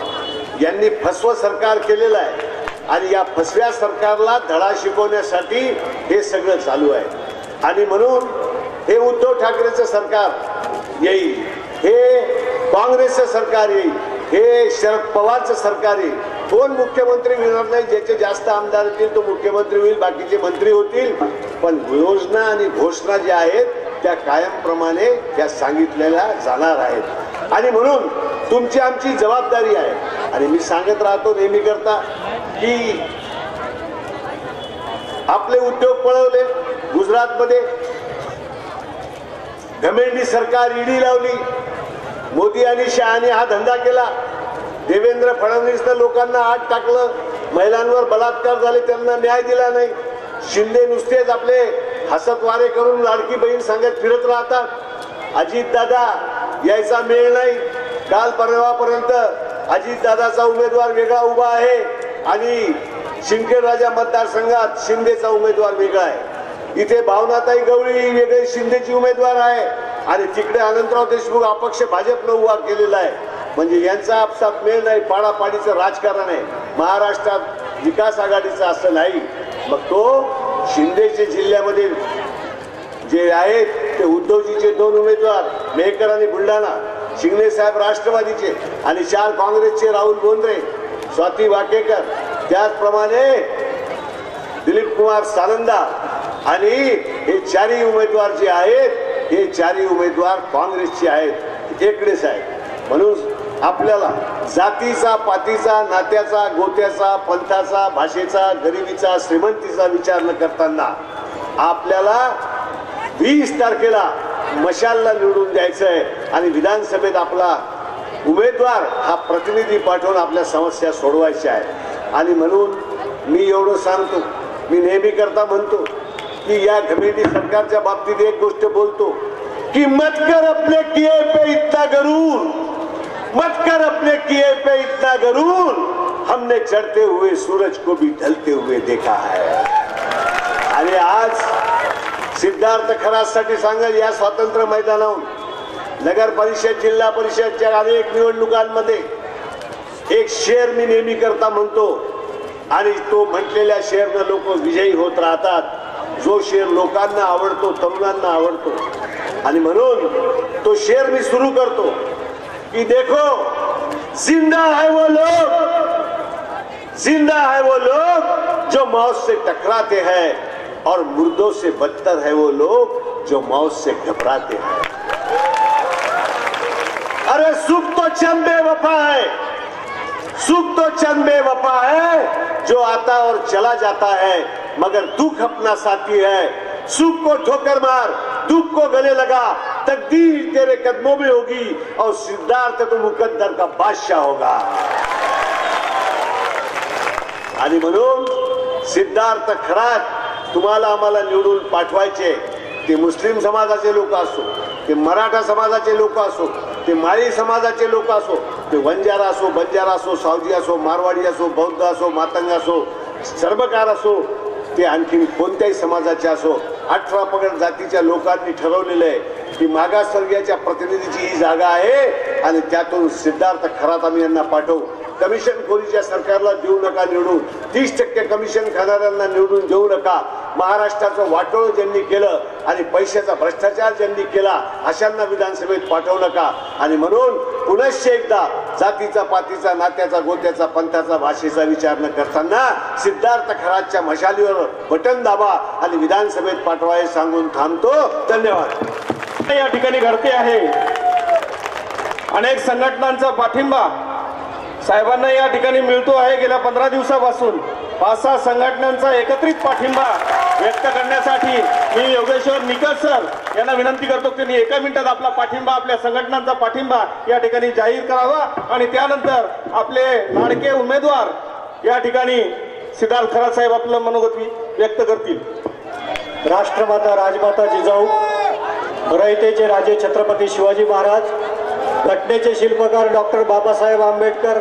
यांनी फसवं सरकार केलेलं आहे आणि या फसव्या सरकारला धडा शिकवण्यासाठी हे सगळं चालू आहे. आणि म्हणून हे उद्धव ठाकरेचं सरकार येईल, हे काँग्रेसचं सरकार येईल, हे शरद पवारचं सरकार येईल. कोण मुख्यमंत्री होणार नाही, ज्याचे जास्त आमदार येतील तो मुख्यमंत्री होईल, बाकीचे मंत्री होतील. पण योजना आणि घोषणा ज्या आहेत त्या कायमप्रमाणे त्या सांगितलेल्या जाणार आहेत. आणि म्हणून तुमची आमची जबाबदारी आहे. आणि मी सांगत राहतो नेहमी करता की आपले उद्योग पळवले गुजरातमध्ये, घमेंडी सरकार ईडी लावली, मोदी आणि शहाने हा धंदा केला. देवेंद्र फडणवीसनं लोकांना आत टाकलं, महिलांवर बलात्कार झाले त्यांना न्याय दिला नाही. शिंदे नुसतेच आपले हसत वारे करून लाडकी बहीण सांगत फिरत राहतात. अजितदादा यायचा मेळ नाही. काल परवापर्यंत अजितदादाचा उमेदवार वेगळा उभा आहे आणि शिंदखेडराजा मतदारसंघात शिंदेचा उमेदवार वेगळा आहे. इथे भावनाताई गवळी वेगळी शिंदेची उमेदवार आहे आणि तिकडे अनंतराव देशमुख अपक्ष भाजपनं उभा केलेला आहे. म्हणजे यांचा आपसात मेळ नाही, पाडापाडीचं राजकारण आहे. महाराष्ट्रात विकास आघाडीचं असं नाही. मग तो शिंदेचे जिल्ह्यामध्ये जे आहेत ते उद्धवजीचे 2 उमेदवार मेहकर आणि बुलढाणा, शिंगणे साहेब राष्ट्रवादीचे आणि 4 काँग्रेसचे राहुल बोंद्रे, स्वाती वाकेकर, त्याचप्रमाणे दिलीप कुमार सानंदा आणि हे 4ही उमेदवार जे आहेत हे 4ही उमेदवार काँग्रेसचे आहेत, एकडेच आहेत. म्हणून आपल्याला जातीचा, पातीचा, नात्याचा, गोत्याचा, पंथाचा, भाषेचा, गरिबीचा, श्रीमंतीचा विचार न करताना आपल्याला 20 तारखेला मशालला निवडून द्यायचंय आणि विधानसभेत आपला उमेदवार हा प्रतिनिधी पाठवून आपल्या समस्या सोडवायच्या आहेत. आणि म्हणून मी एवढं सांगतो, मी नेहमी करता म्हणतो की या घमेंडी सरकारच्या बाबतीत एक गोष्ट बोलतो की मत कर अपने किए पे इतना गरूर, मत कर अपने किए पे इतना गरूर, हमने चढ़ते हुए सूरज को भी ढलते हुए देखा है. आणि आज सिद्धार्थ खरासाठी सांगेल या स्वातंत्र्य मैदानावर नगर परिषद, जिल्हा परिषदच्या अनेक निवडणुकांमध्ये एक शेर मी नेहमी करता म्हणतो आणि तो म्हटलेल्या शेरनं लोक विजयी होत राहतात. जो शेर लोकांना आवडतो, तरुणांना आवडतो. आणि म्हणून तो शेर मी सुरू करतो कि देखो जिंदा है वो लोग, जिंदा है वो लोग जो मौत से टकराते हैं और मुर्दों से बदतर है वो लोग जो मौत से घबराते हैं. अरे सुख तो चंद बेवफा है, सुख तो चंद बेवफा है जो आता और चला जाता है, मगर दुख अपना साथी है. सुख को ठोकर मार, दुख को गले लगा, तकदीर तेरे कदमों में होगी और सिद्धार्थ तो मुकद्दर का बादशाह होगा. आणि म्हणून सिद्धार्थ खरात तुम्हाला आम्हाला निवडून पाठवायचे. ते मुस्लिम समाजाचे लोक असो, ते मराठा समाजाचे लोक असो, ते माळी समाजाचे लोक असो, ते वंजारा असो, बंजारा असो, सावजी असो, मारवाडी असो, बौद्ध असो, मातंग असो, सर्वकार असो, ते आणखी कोणत्याही समाजाचे असो, 18 पगड जातीच्या लोकांनी ठरवलेलं आहे की मागासवर्गीयाच्या प्रतिनिधीची ही जागा आहे आणि त्यातून सिद्धार्थ खरात आम्ही यांना पाठवू. कमिशन खोलीच्या सरकारला देऊ नका निवडून, 30% कमिशन खाणाऱ्यांना निवडून देऊ नका. महाराष्ट्राचं वाटोळ ज्यांनी केलं आणि पैशाचा भ्रष्टाचार ज्यांनी केला अशांना विधानसभेत पाठवू नका. आणि म्हणून पुनश्च एकदा जातीचा पातीचा नात्याचा गोत्याचा पंथाचा भाषेचा विचार न करताना सिद्धार्थ खरातच्या मशालीवर बटन दाबा आणि विधानसभेत पाठवाय सांगून थांबतो. धन्यवाद. या ठिकाणी घडते आहे. अनेक संघटनांचा पाठिंबा साहेबांना या ठिकाणी मिळतो आहे. गेल्या 15 दिवसापासून 5-6 संघटनांचा एकत्रित पाठिंबा व्यक्त करण्यासाठी मी योगेश्वर निकष सर यांना विनंती करतो की एका मिनिटात आपला पाठिंबा, आपल्या संघटनांचा पाठिंबा या ठिकाणी जाहीर करावा आणि त्यानंतर आपले लाडके उमेदवार या ठिकाणी सिद्धार्थ खरात साहेब आपलं मनोगत व्यक्त करतील. राष्ट्रमाता राजमाता जिजाऊ, रयतेचे राजे छत्रपती शिवाजी महाराज, घटनेचे शिल्पकार डॉक्टर बाबासाहेब आंबेडकर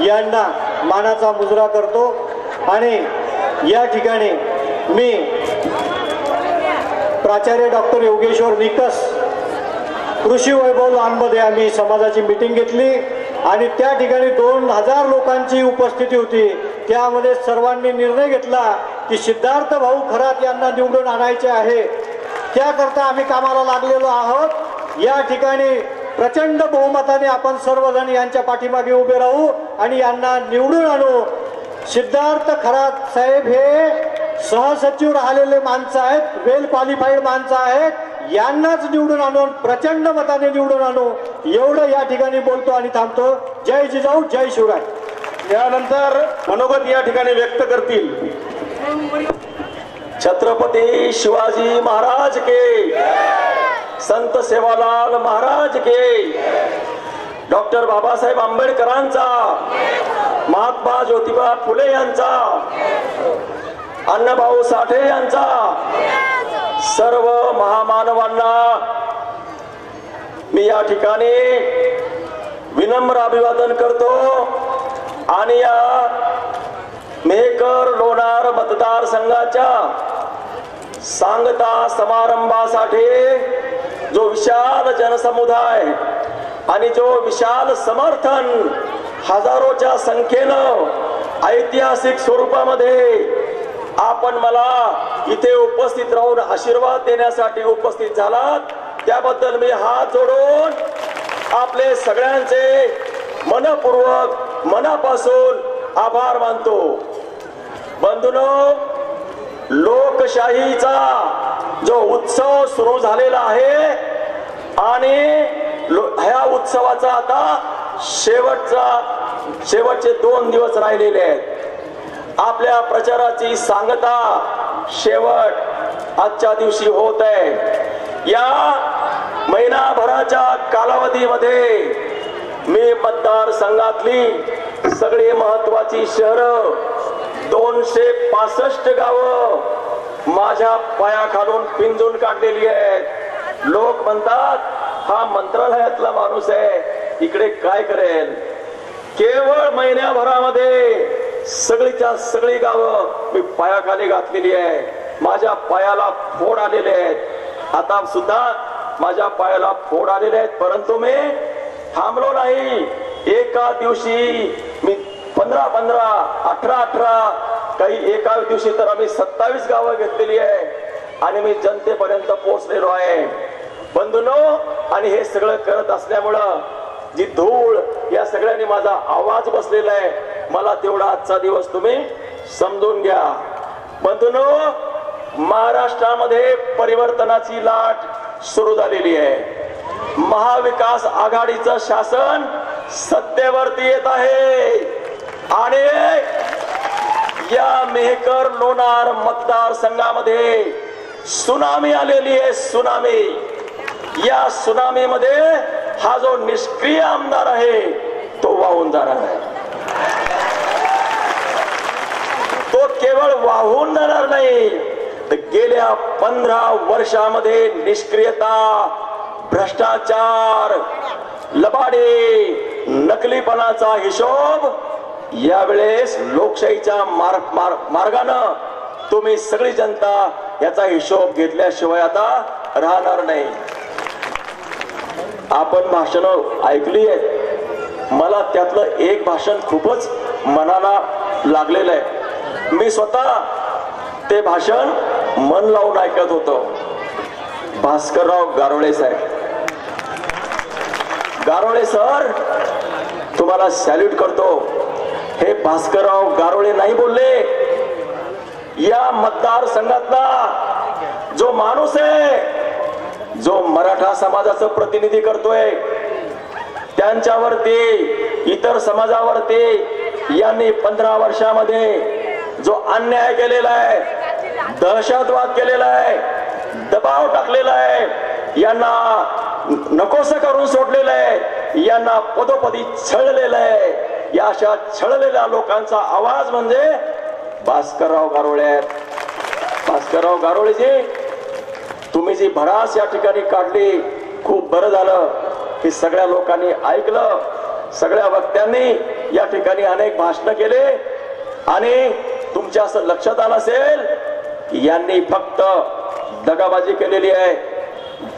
यांना मानाचा मुजरा करतो. आणि या ठिकाणी मी प्राचार्य डॉक्टर योगेश्वर निकष कृषी वैभव लहानमध्ये आम्ही समाजाची मीटिंग घेतली आणि त्या ठिकाणी 2000 लोकांची उपस्थिती होती. त्यामध्ये सर्वांनी निर्णय घेतला की सिद्धार्थ भाऊ खरात यांना निवडून आणायचे आहे. त्याकरता आम्ही कामाला लागलेलो आहोत. या ठिकाणी प्रचंड बहुमताने आपण सर्वजण यांच्या पाठीमागे उभे राहू आणि यांना निवडून आणू. सिद्धार्थ खरात साहेब हे सहसचिव राहिलेले माणसं आहेत, वेल क्वालिफाईड माणसं आहेत. यांनाच निवडून आणून प्रचंड मताने निवडून आणू एवढं या ठिकाणी बोलतो आणि थांबतो. जय जिजाऊ, जय शिवराय. यानंतर मनोगत या ठिकाणी व्यक्त करतील छत्रपती शिवाजी महाराज के, संत सेवालाल महाराज के, डॉक्टर बाबासाहेब आंबेडकरांचा, महात्मा ज्योतिबा फुले यांचा, अण्णाभाऊ साठे यांचा, सर्व महामानवांना मी या ठिकाणी विनम्र अभिवादन करतो. आणि या मेहकर लोणार मतदारसंघाच्या सांगता समारंभासाठी जो विशाल जनसमुदाय आणि जो विशाल समर्थन हजारोच्या संख्येनं ऐतिहासिक स्वरूपामध्ये आपण मला इथे उपस्थित राहून आशीर्वाद देण्यासाठी उपस्थित झालात, त्याबद्दल मी हात जोडून आपले सगळ्यांचे मनपूर्वक मनापासून आभार मानतो. बंधूंनो, लोकशाहीचा जो उत्सव सुरू झालेला आहे आणि ह्या उत्सवाचा आता शेवटचे 2 दिवस राहिलेले आहेत. आपल्या प्रचाराची सांगता शेवट आजच्या दिवशी होत आहे. या महिनाभराच्या कालावधीमध्ये मी मतदारसंघातली सगळी महत्वाची शहरं 265 गावं माझ्या पायाखालून पिंजून काढलेली आहेत. लोक म्हणतात हा मंत्रालयातला माणूस आहे, इकडे काय करेल. केवळ महिन्याभरामध्ये सगळीच्या सगळी गावं मी पायाखाली घातलेली आहे. माझ्या पायाला फोड आलेले आहेत. आता सुद्धा माझ्या पायाला फोड आलेले आहेत, परंतु मी थांबलो नाही. एका दिवशी मी 15-15, 18-18, काही एका दिवशी तर आम्ही 27 गावं घेतलेली आहे आणि मी जनतेपर्यंत पोहोचलेलो आहे. बंधूंनो, आणि हे सगळं करत असल्यामुळं जी धूळ या सगळ्यांनी माझा आवाज बसलेला आहे, मला तेवढा आजचा दिवस तुम्ही समजून घ्या. बंधूंनो, महाराष्ट्रामध्ये परिवर्तनाची लाट सुरू झालेली आहे. महाविकास आघाडीचं शासन सत्तेवरती येत आहे आणि या मेहकर लोणार मतदारसंघामध्ये सुनामी आलेली आहे. सुनामी. या सुनामी मध्ये हा जो निष्क्रिय आमदार आहे तो वाहून जाणार आहे. तो केवळ वाहून जाणार नाही, तर गेल्या 15 वर्षामध्ये निष्क्रियता, भ्रष्टाचार, लबाडे, नकलीपणाचा हिशोब यावेळेस लोकशाहीच्या मार्गानं तुम्ही सगळी जनता याचा हिशोब घेतल्याशिवाय आता राहणार नाही. आपण भाषण ऐकली आहेत, मला त्यातलं एक भाषण खूपच मनाला लागलेलं आहे. मी स्वतः ते भाषण मन लावून ऐकत होतो. भास्करराव गारोळे साहेब, गारोळे सर, तुम्हाला सॅल्यूट करतो. हे भास्करराव गारोळे नाही बोलले. या मतदारसंघातला जो माणूस आहे, जो मराठा समाजाचं प्रतिनिधी करतोय, त्यांच्यावरती, इतर समाजावरती यांनी 15 वर्षामध्ये जो अन्याय केलेला आहे, दहशतवाद केलेला आहे, दबाव टाकलेला आहे, यांना नकोसं करून सोडलेलं आहे, यांना पदोपदी छळलेलं आहे. या अशा छळलेल्या लोकांचा आवाज म्हणजे भास्करराव गारोळे आहेत. भास्करराव गारोळेजी, तुम्ही जी भडास या ठिकाणी काढली, खूप बरं झालं की सगळ्या लोकांनी ऐकलं. सगळ्या वक्त्यांनी या ठिकाणी अनेक भाषण केले आणि तुमच्या असं लक्षात आलं असेल, यांनी फक्त दगाबाजी केलेली आहे.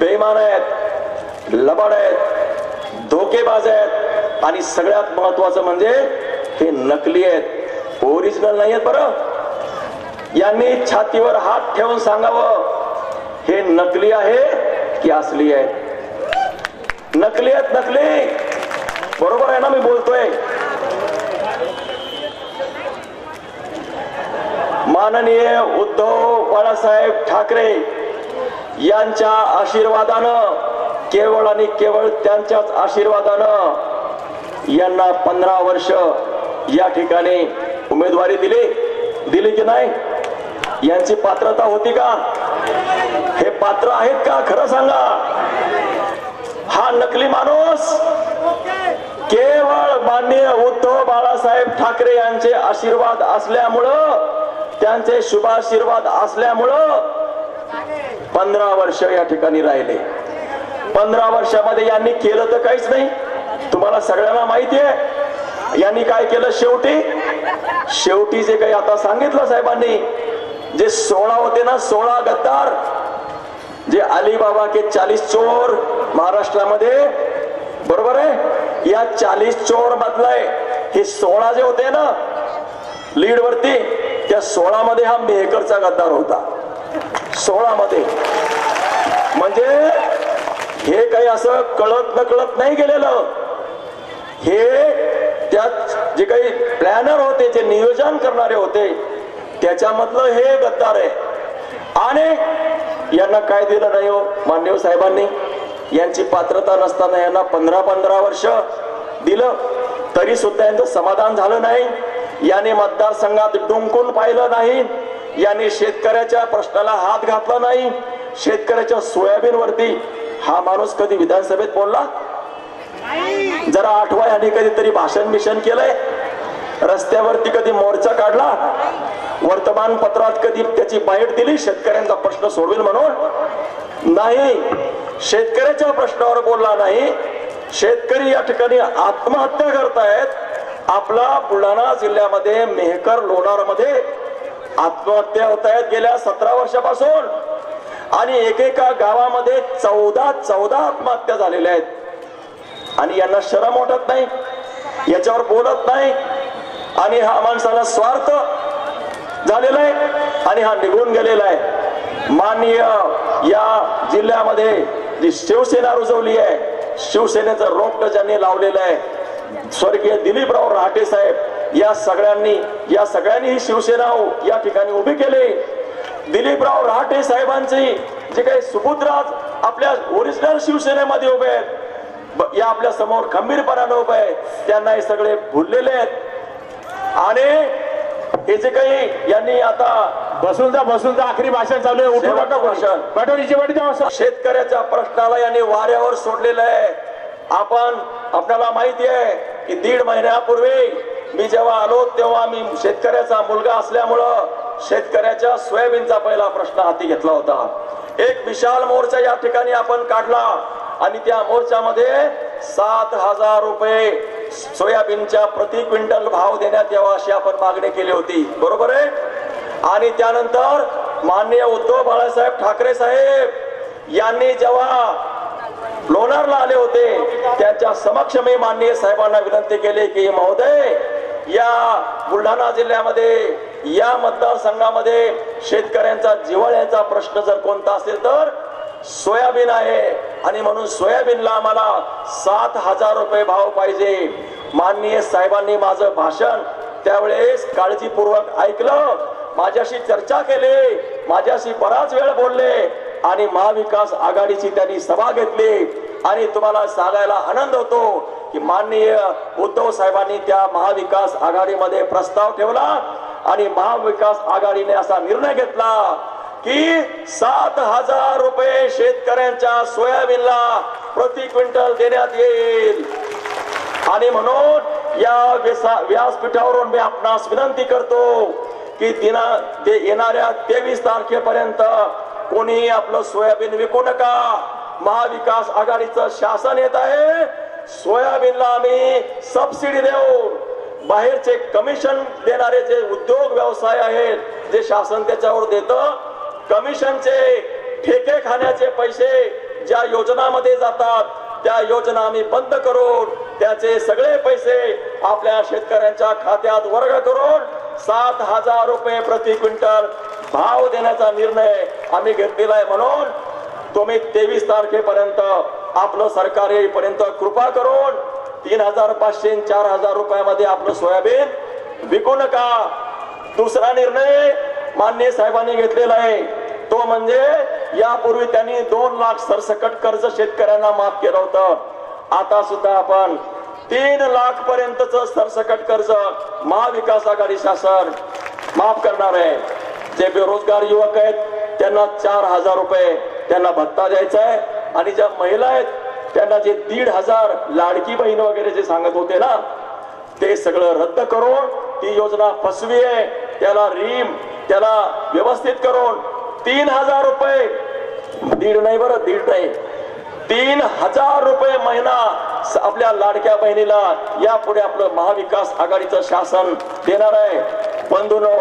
बेईमान आहेत, लबाड आहेत, धोकेबाज आहेत आणि सगळ्यात महत्वाचं म्हणजे हे नकली आहेत, ओरिजिनल नाही आहेत. बरं, यांनी छातीवर हात ठेवून सांगावं, हे नकली आहे की असली आहे? नकली आहेत, नकली. बरोबर आहे ना मी बोलतोय? माननीय उद्धव बाळासाहेब ठाकरे यांच्या आशीर्वादानं, केवळ आणि केवळ त्यांच्याच आशीर्वादानं यांना 15 वर्ष या ठिकाणी उमेदवारी दिली की नाही? यांची पात्रता होती का? हे पात्र आहेत का? खरं सांगा. हा नकली माणूस केवळ माननीय उद्धव बाळासाहेब ठाकरे यांचे आशीर्वाद असल्यामुळं, त्यांचे शुभाशीर्वाद असल्यामुळं 15 वर्ष या ठिकाणी राहिले. 15 वर्षामध्ये यांनी केलं तर काहीच नाही. तुम्हाला सगळ्यांना माहिती आहे यांनी काय केलं. शेवटी जे काही आता सांगितलं साहेबांनी, जे 16 होते ना, 16 गद्दार, जे अलीबाबा के 40 चोर महाराष्ट्रामध्ये, बरोबर आहे, या 40 चोर मधलं हे 16 जे होते ना लीड वरती, त्या 16 मध्ये हा मेहकरचा गद्दार होता. 16 मध्ये. म्हणजे हे काही असं कळत नकळत नाही गेलेलं. हे त्यात जे काही प्लॅनर होते, जे नियोजन करणारे होते, त्याच्यामधलं हे गद्दार आहे. आणि यांना काय दिलं नाही हो मान्यवर साहेबांनी? यांची पात्रता नसताना यांना 15 वर्ष दिलं, तरी सुद्धा यांचं समाधान झालं नाही. याने मतदारसंघात डुंकून पाहिलं नाही. यांनी शेतकऱ्याच्या प्रश्नाला हात घातला नाही. शेतकऱ्याच्या सोयाबीन वरती हा माणूस कधी विधानसभेत बोलला? जरा आठवा. यांनी कधीतरी भाषण केलंय? रस्त्यावरती कधी मोर्चा काढला? वर्तमानपत्रात कधी त्याची बाईट दिली शेतकऱ्यांचा प्रश्न सोडवेल म्हणून? नाही. शेतकऱ्याच्या प्रश्नावर बोलला नाही. शेतकरी या ठिकाणी आत्महत्या करतायत. आपला बुलढाणा जिल्ह्यामध्ये मेहकर, लोणार मध्ये आत्महत्या होत आहेत गेल्या 17 वर्षापासून. आणि एकेका गावामध्ये 14 आत्महत्या झालेल्या आहेत. आणि यांना शरम वाटत नाही, याच्यावर बोलत नाही. आणि हा माणसाला स्वार्थ झालेला आहे आणि हा निघून गेलेला आहे. माननीय या जिल्ह्यामध्ये जी शिवसेना रुजवली आहे, शिवसेनेचं रोपट ज्यांनी लावलेलं आहे, स्वर्गीय दिलीपराव रहाटे साहेब, या सगळ्यांनी ही शिवसेना या ठिकाणी उभी केली. दिलीपराव रहाटे साहेबांची जे काही सुपुत्र आपल्या ओरिजिनल शिवसेनेमध्ये उभे आहेत, या आपल्या समोर खंबीरपणाने उभे आहेत, त्यांना हे सगळे भुललेले आहेत. आणि हे जे काही यांनी आता बसून जा आखरी भाषण चालू आहे. उठू नका भाषण. पाठवणीची वाटी द्या. शेतकऱ्याच्या प्रश्नाला यांनी वाऱ्यावर सोडलेलं आहे. आपल्याला माहिती आहे की 1.5 महिन्यापूर्वी मी जेव्हा आलो तेव्हा मी शेतकऱ्याचा मुलगा असल्यामुळं शेतकऱ्याच्या सोयाबीनचा पहिला प्रश्न हाती घेतला होता. एक विशाल मोर्चा या ठिकाणी आपण काढला आणि त्या मोर्चामध्ये 7,000 रुपये सोयाबीनच्या प्रति क्विंटल भाव देण्यात यावा अशी आपण मागणी केली होती. बरोबर आहे. आणि त्यानंतर माननीय उद्धव बाळासाहेब ठाकरे साहेब यांनी जेव्हा लोणारला आले होते, त्यांच्या समक्ष मी माननीय साहेबांना विनंती केली की महोदय, या बुलढाणा जिल्ह्यामध्ये, या मतदारसंघामध्ये शेतकऱ्यांचा जिव्हाळ्याचा प्रश्न जर कोणता असेल तर सोयाबीन आहे. आणि म्हणून सोयाबीनला आम्हाला 7,000 रुपये भाव पाहिजे. माननीय साहेबांनी माझं भाषण त्यावेळेस काळजीपूर्वक ऐकलं, माझ्याशी चर्चा केली, माझ्याशी बराच वेळ बोलले आणि महाविकास आघाडीची त्यांनी सभा घेतली. आणि तुम्हाला सांगायला आनंद होतो की माननीय उद्धव साहेबांनी त्या महाविकास आघाडीमध्ये प्रस्ताव ठेवला आणि महाविकास आघाडीने असा निर्णय घेतला की 7,000 रुपये शेतकऱ्यांच्या सोयाबीनला प्रति क्विंटल देण्यात येईल. आणि म्हणून या व्यासपीठावरून मी आपणास विनंती करतो की येणाऱ्या 23 तारखेपर्यंत कोणी आपलं सोयाबीन विकू नका. महाविकास आघाडीचं शासन येत आहे, सोयाबीनला आम्ही सबसिडी देऊन बाहेरचे कमिशन देणारे जे उद्योग व्यवसाय आहेत, जे शासन त्याच्यावर देतं, कमिशनचे ठेके खाण्याचे पैसे ज्या योजनामध्ये जातात त्या योजना आम्ही बंद करून त्याचे सगळे पैसे आपल्या शेतकऱ्यांच्या खात्यात वर्ग करून 7,000 रुपये प्रति क्विंटल भाव देण्याचा निर्णय आम्ही घेतलेला आहे. म्हणून तुम्ही 23 तारखेपर्यंत आपलं सरकार येईपर्यंत कृपा करून 3,500 4,000 रुपयामध्ये आपलं सोयाबीन विकू नका. दुसरा निर्णय माननीय साहेबांनी घेतलेला आहे तो म्हणजे यापूर्वी त्यांनी 2 लाख सरसकट कर्ज शेतकऱ्यांना माफ केलं होतं. आता सुद्धा आपण 3 लाख पर्यंतच सरसकट कर्ज महाविकास आघाडी शासन माफ करणार आहे. जे बेरोजगार युवक आहेत त्यांना 4,000 रुपये त्यांना भत्ता द्यायचा आहे. आणि ज्या महिला आहेत त्यांना जे 1,500 लाडकी बहीण वगैरे जे सांगत होते ना, ते सगळं रद्द करून ती योजना फसवी आहे, त्याला त्याला व्यवस्थित करून 3,000 रुपये, 1.5 नाही बरं, 1.5 नाही, 3,000 रुपये महिना आपल्या लाडक्या बहिणीला यापुढे आपलं महाविकास आघाडीचं शासन देणार आहे. बंधूंनो,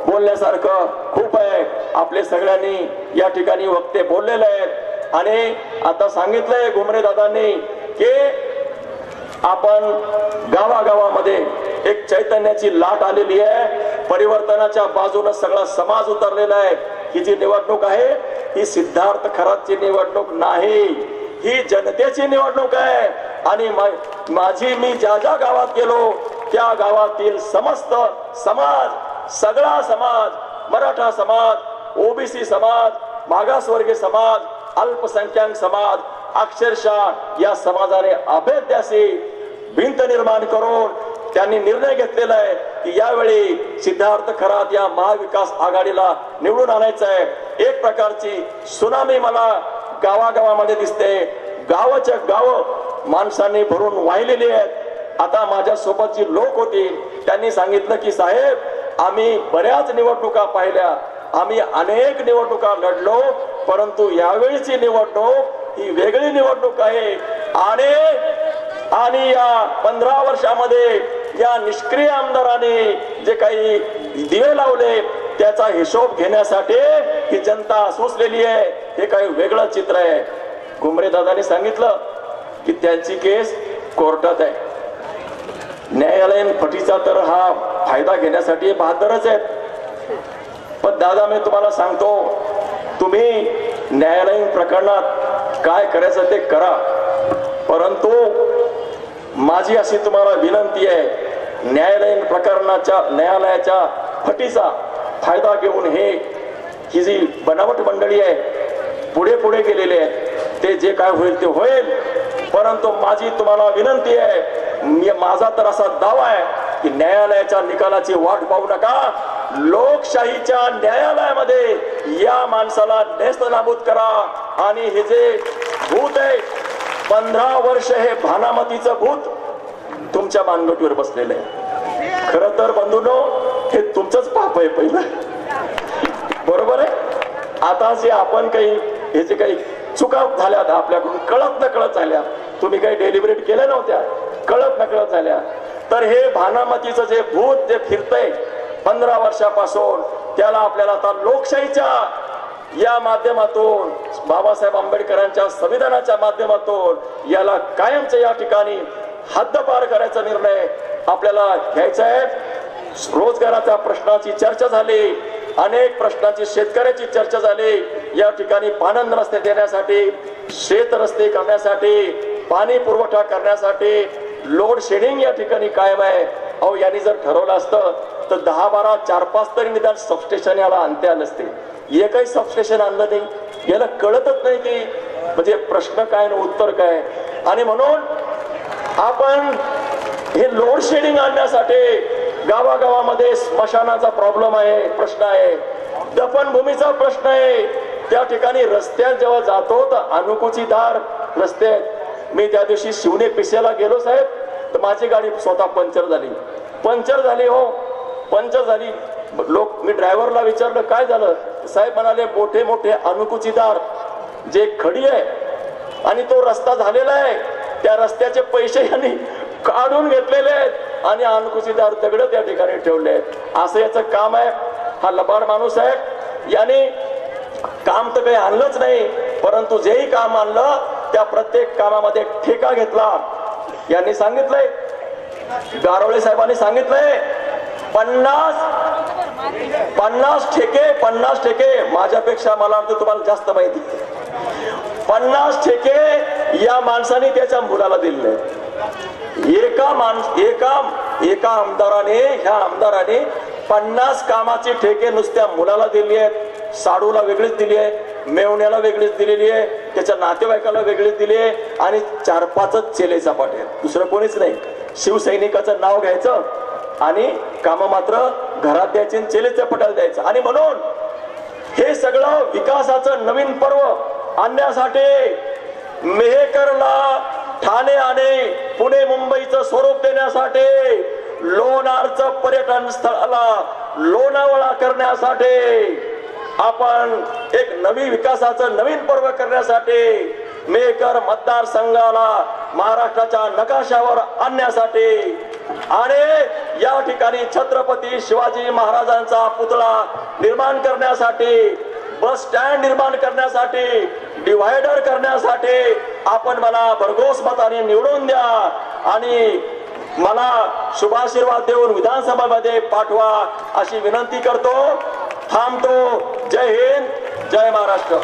बोलण्यासारखं खूप आहे. आपले सगळ्यांनी या ठिकाणी वक्ते बोललेले आहेत आणि आता सांगितलंय घुमरे दादांनी की आपण गावागावामध्ये एक चैतन्याची लाट आलेली आहे. परिवर्तनाच्या बाजूने सगळा समाज उतरलेला आहे. ही जी निवडणूक आहे ही सिद्धार्थ खरातची निवडणूक नाही, ही जनतेची निवडणूक आहे. आणि मी ज्या ज्या गावात गेलो त्या गावातील समस्त समाज, सगळा समाज, मराठा समाज, ओबीसी समाज, मागासवर्गीय समाज, अल्पसंख्याक समाज, अक्षरशः या समाजाने अभेद्याशी भिंत निर्माण करून त्यांनी निर्णय घेतलेला आहे की यावेळी सिद्धार्थ खरात या महाविकास आघाडीला निवडून आणायचं आहे. एक प्रकारची सुनामी मला गावागावामध्ये दिसते. गावाच्या गाव माणसांनी भरून वाहिलेली आहेत. आता माझ्या सोबत जी लोक होती त्यांनी सांगितलं की साहेब, आम्ही बऱ्याच निवडणुका पाहिल्या, आम्ही अनेक निवडणुका लढलो, परंतु यावेळीची निवडणूक ही वेगळी निवडणूक आहे. आणि या 15 वर्षामध्ये या निष्क्रिय आमदारांनी जे काही दिवे लावले त्याचा हिशोब घेण्यासाठी ही जनता सुचलेली आहे. हे काही वेगळं चित्र आहे. घुमरे दादांनी सांगितलं की त्यांची केस कोर्टात आहे. न्यायालयीन फटीचा तर हा फायदा घेण्यासाठी बहादरच आहेत. पण दादा, मी तुम्हाला सांगतो, तुम्ही न्यायालयीन प्रकरणात काय करायचं ते करा, परंतु माझी अशी तुम्हाला विनंती आहे, न्यायालयीन न्यायालयाच्या फटीचा फायदा घेऊन ही जी बनावट मंडळी आहे पुढे पुढे गेलेले आहेत, ते जे काय होईल ते होईल. परंतु माझी तुम्हाला विनंती आहे, माझा तर असा दावा आहे की न्यायालयाच्या निकालाची वाट पाहू नका. लोकशाहीच्या न्यायालयामध्ये या माणसाला नेस्तनाबूत करा. आणि हे जे भूत आहे 15 वर्ष, हे भानामतीचं भूत तुमच्या मानगटीवर बसलेलं आहे. खरं तर बंधूंनो, हे तुमचंच पाप आहे पहिलं, बरोबर आहे. आता जे आपण हे जे काही चुका झाल्या आपल्याकडून कळत न कळत झाल्या, तुम्ही काही डेलिब्रेट केल्या नव्हत्या, कळत न कळत झाल्या, तर हे भानामतीचं जे भूत जे फिरतंय 15 वर्षापासून, त्याला आपल्याला आता लोकशाहीच्या या माध्यमातून, बाबासाहेब आंबेडकरांच्या संविधानाच्या माध्यमातून याला कायमचं या ठिकाणी हद्दपार करायचा निर्णय आपल्याला घ्यायचा आहे. रोजगाराच्या प्रश्नाची चर्चा झाली, अनेक प्रश्नाची शेतकऱ्याची चर्चा झाली. या ठिकाणी पाणंद रस्ते देण्यासाठी, शेत रस्ते करण्यासाठी, पाणी पुरवठा करण्यासाठी लोड शेडिंग या ठिकाणी कायम आहे. अहो यांनी जर ठरवलं असतं तर 10, 12, 4, 5 तरी निदान सबस्टेशन याला आणते आलं असते. एकही सबस्टेशन आणलं नाही. याला कळतच नाही की म्हणजे प्रश्न काय आणि उत्तर काय. आणि म्हणून आपण हे लोड शेडिंग आणण्यासाठी गावागावामध्ये स्मशानाचा प्रॉब्लेम आहे, प्रश्न आहे, दफनभूमीचा प्रश्न आहे. त्या ठिकाणी रस्त्यात जेव्हा जातो तर अनुकुचीदार रस्ते आहेत. मी त्या दिवशी शिवणे पिसेला गेलो साहेब, तर माझी गाडी स्वतः पंक्चर झाली हो, पंक्चर झाली. लोक, मी ड्रायव्हरला विचारलं काय झालं, साहेब म्हणाले मोठे मोठे अनुकुचीदार जे खडी आहे आणि तो रस्ता झालेला आहे, त्या रस्त्याचे पैसे यांनी काढून घेतलेले आहेत आणि अनुकुचीदार दगड त्या ठिकाणी ठेवले आहेत. असं याचं काम आहे. हा लबाड माणूस आहे. याने काम तर काही आणलंच नाही, परंतु जेही काम आणलं त्या प्रत्येक कामामध्ये ठेका घेतला. यांनी सांगितलंय, गारोळे साहेबांनी सांगितलंय 50 ठेके माझ्यापेक्षा मला वाटतं तुम्हाला जास्त माहिती. 50 ठेके या माणसाने त्याच्या मुलाला दिले. एका आमदाराने, ह्या आमदाराने 50 कामाचे ठेके नुसत्या मुलाला दिली आहेत. साडूला वेगळीच दिली आहे, मेवण्याला वेगळीच दिलेली आहे, त्याच्या नातेवाईकाला वेगळीच दिली आहे आणि 4-5 चेले सपाटे आहेत. दुसरं कोणीच नाही. शिवसैनिकाचं नाव घ्यायचं आणि काम मात्र घरात द्यायचे, चेलेच्या पटाला द्यायचं. आणि म्हणून हे सगळं विकासाचं नवीन पर्व आणण्यासाठी मेहकरला ठाणे आणि पुणे मुंबईचं स्वरूप देण्यासाठी, लोणारचं पर्यटन स्थळाला लोणावळा करण्यासाठी, आपण एक नवी विकासाचं नवीन पर्व करण्यासाठी, मेहकर मतदारसंघाला महाराष्ट्राच्या नकाशावर आणण्यासाठी आणि या ठिकाणी छत्रपती शिवाजी महाराजांचा पुतळा निर्माण करण्यासाठी, बस स्टँड निर्माण करण्यासाठी, डिव्हायडर करण्यासाठी आपण मला भरघोस मताने निवडून द्या आणि मला शुभाशीर्वाद देऊन विधानसभामध्ये पाठवा अशी विनंती करतो. थांबतो. जय हिंद, जय महाराष्ट्र.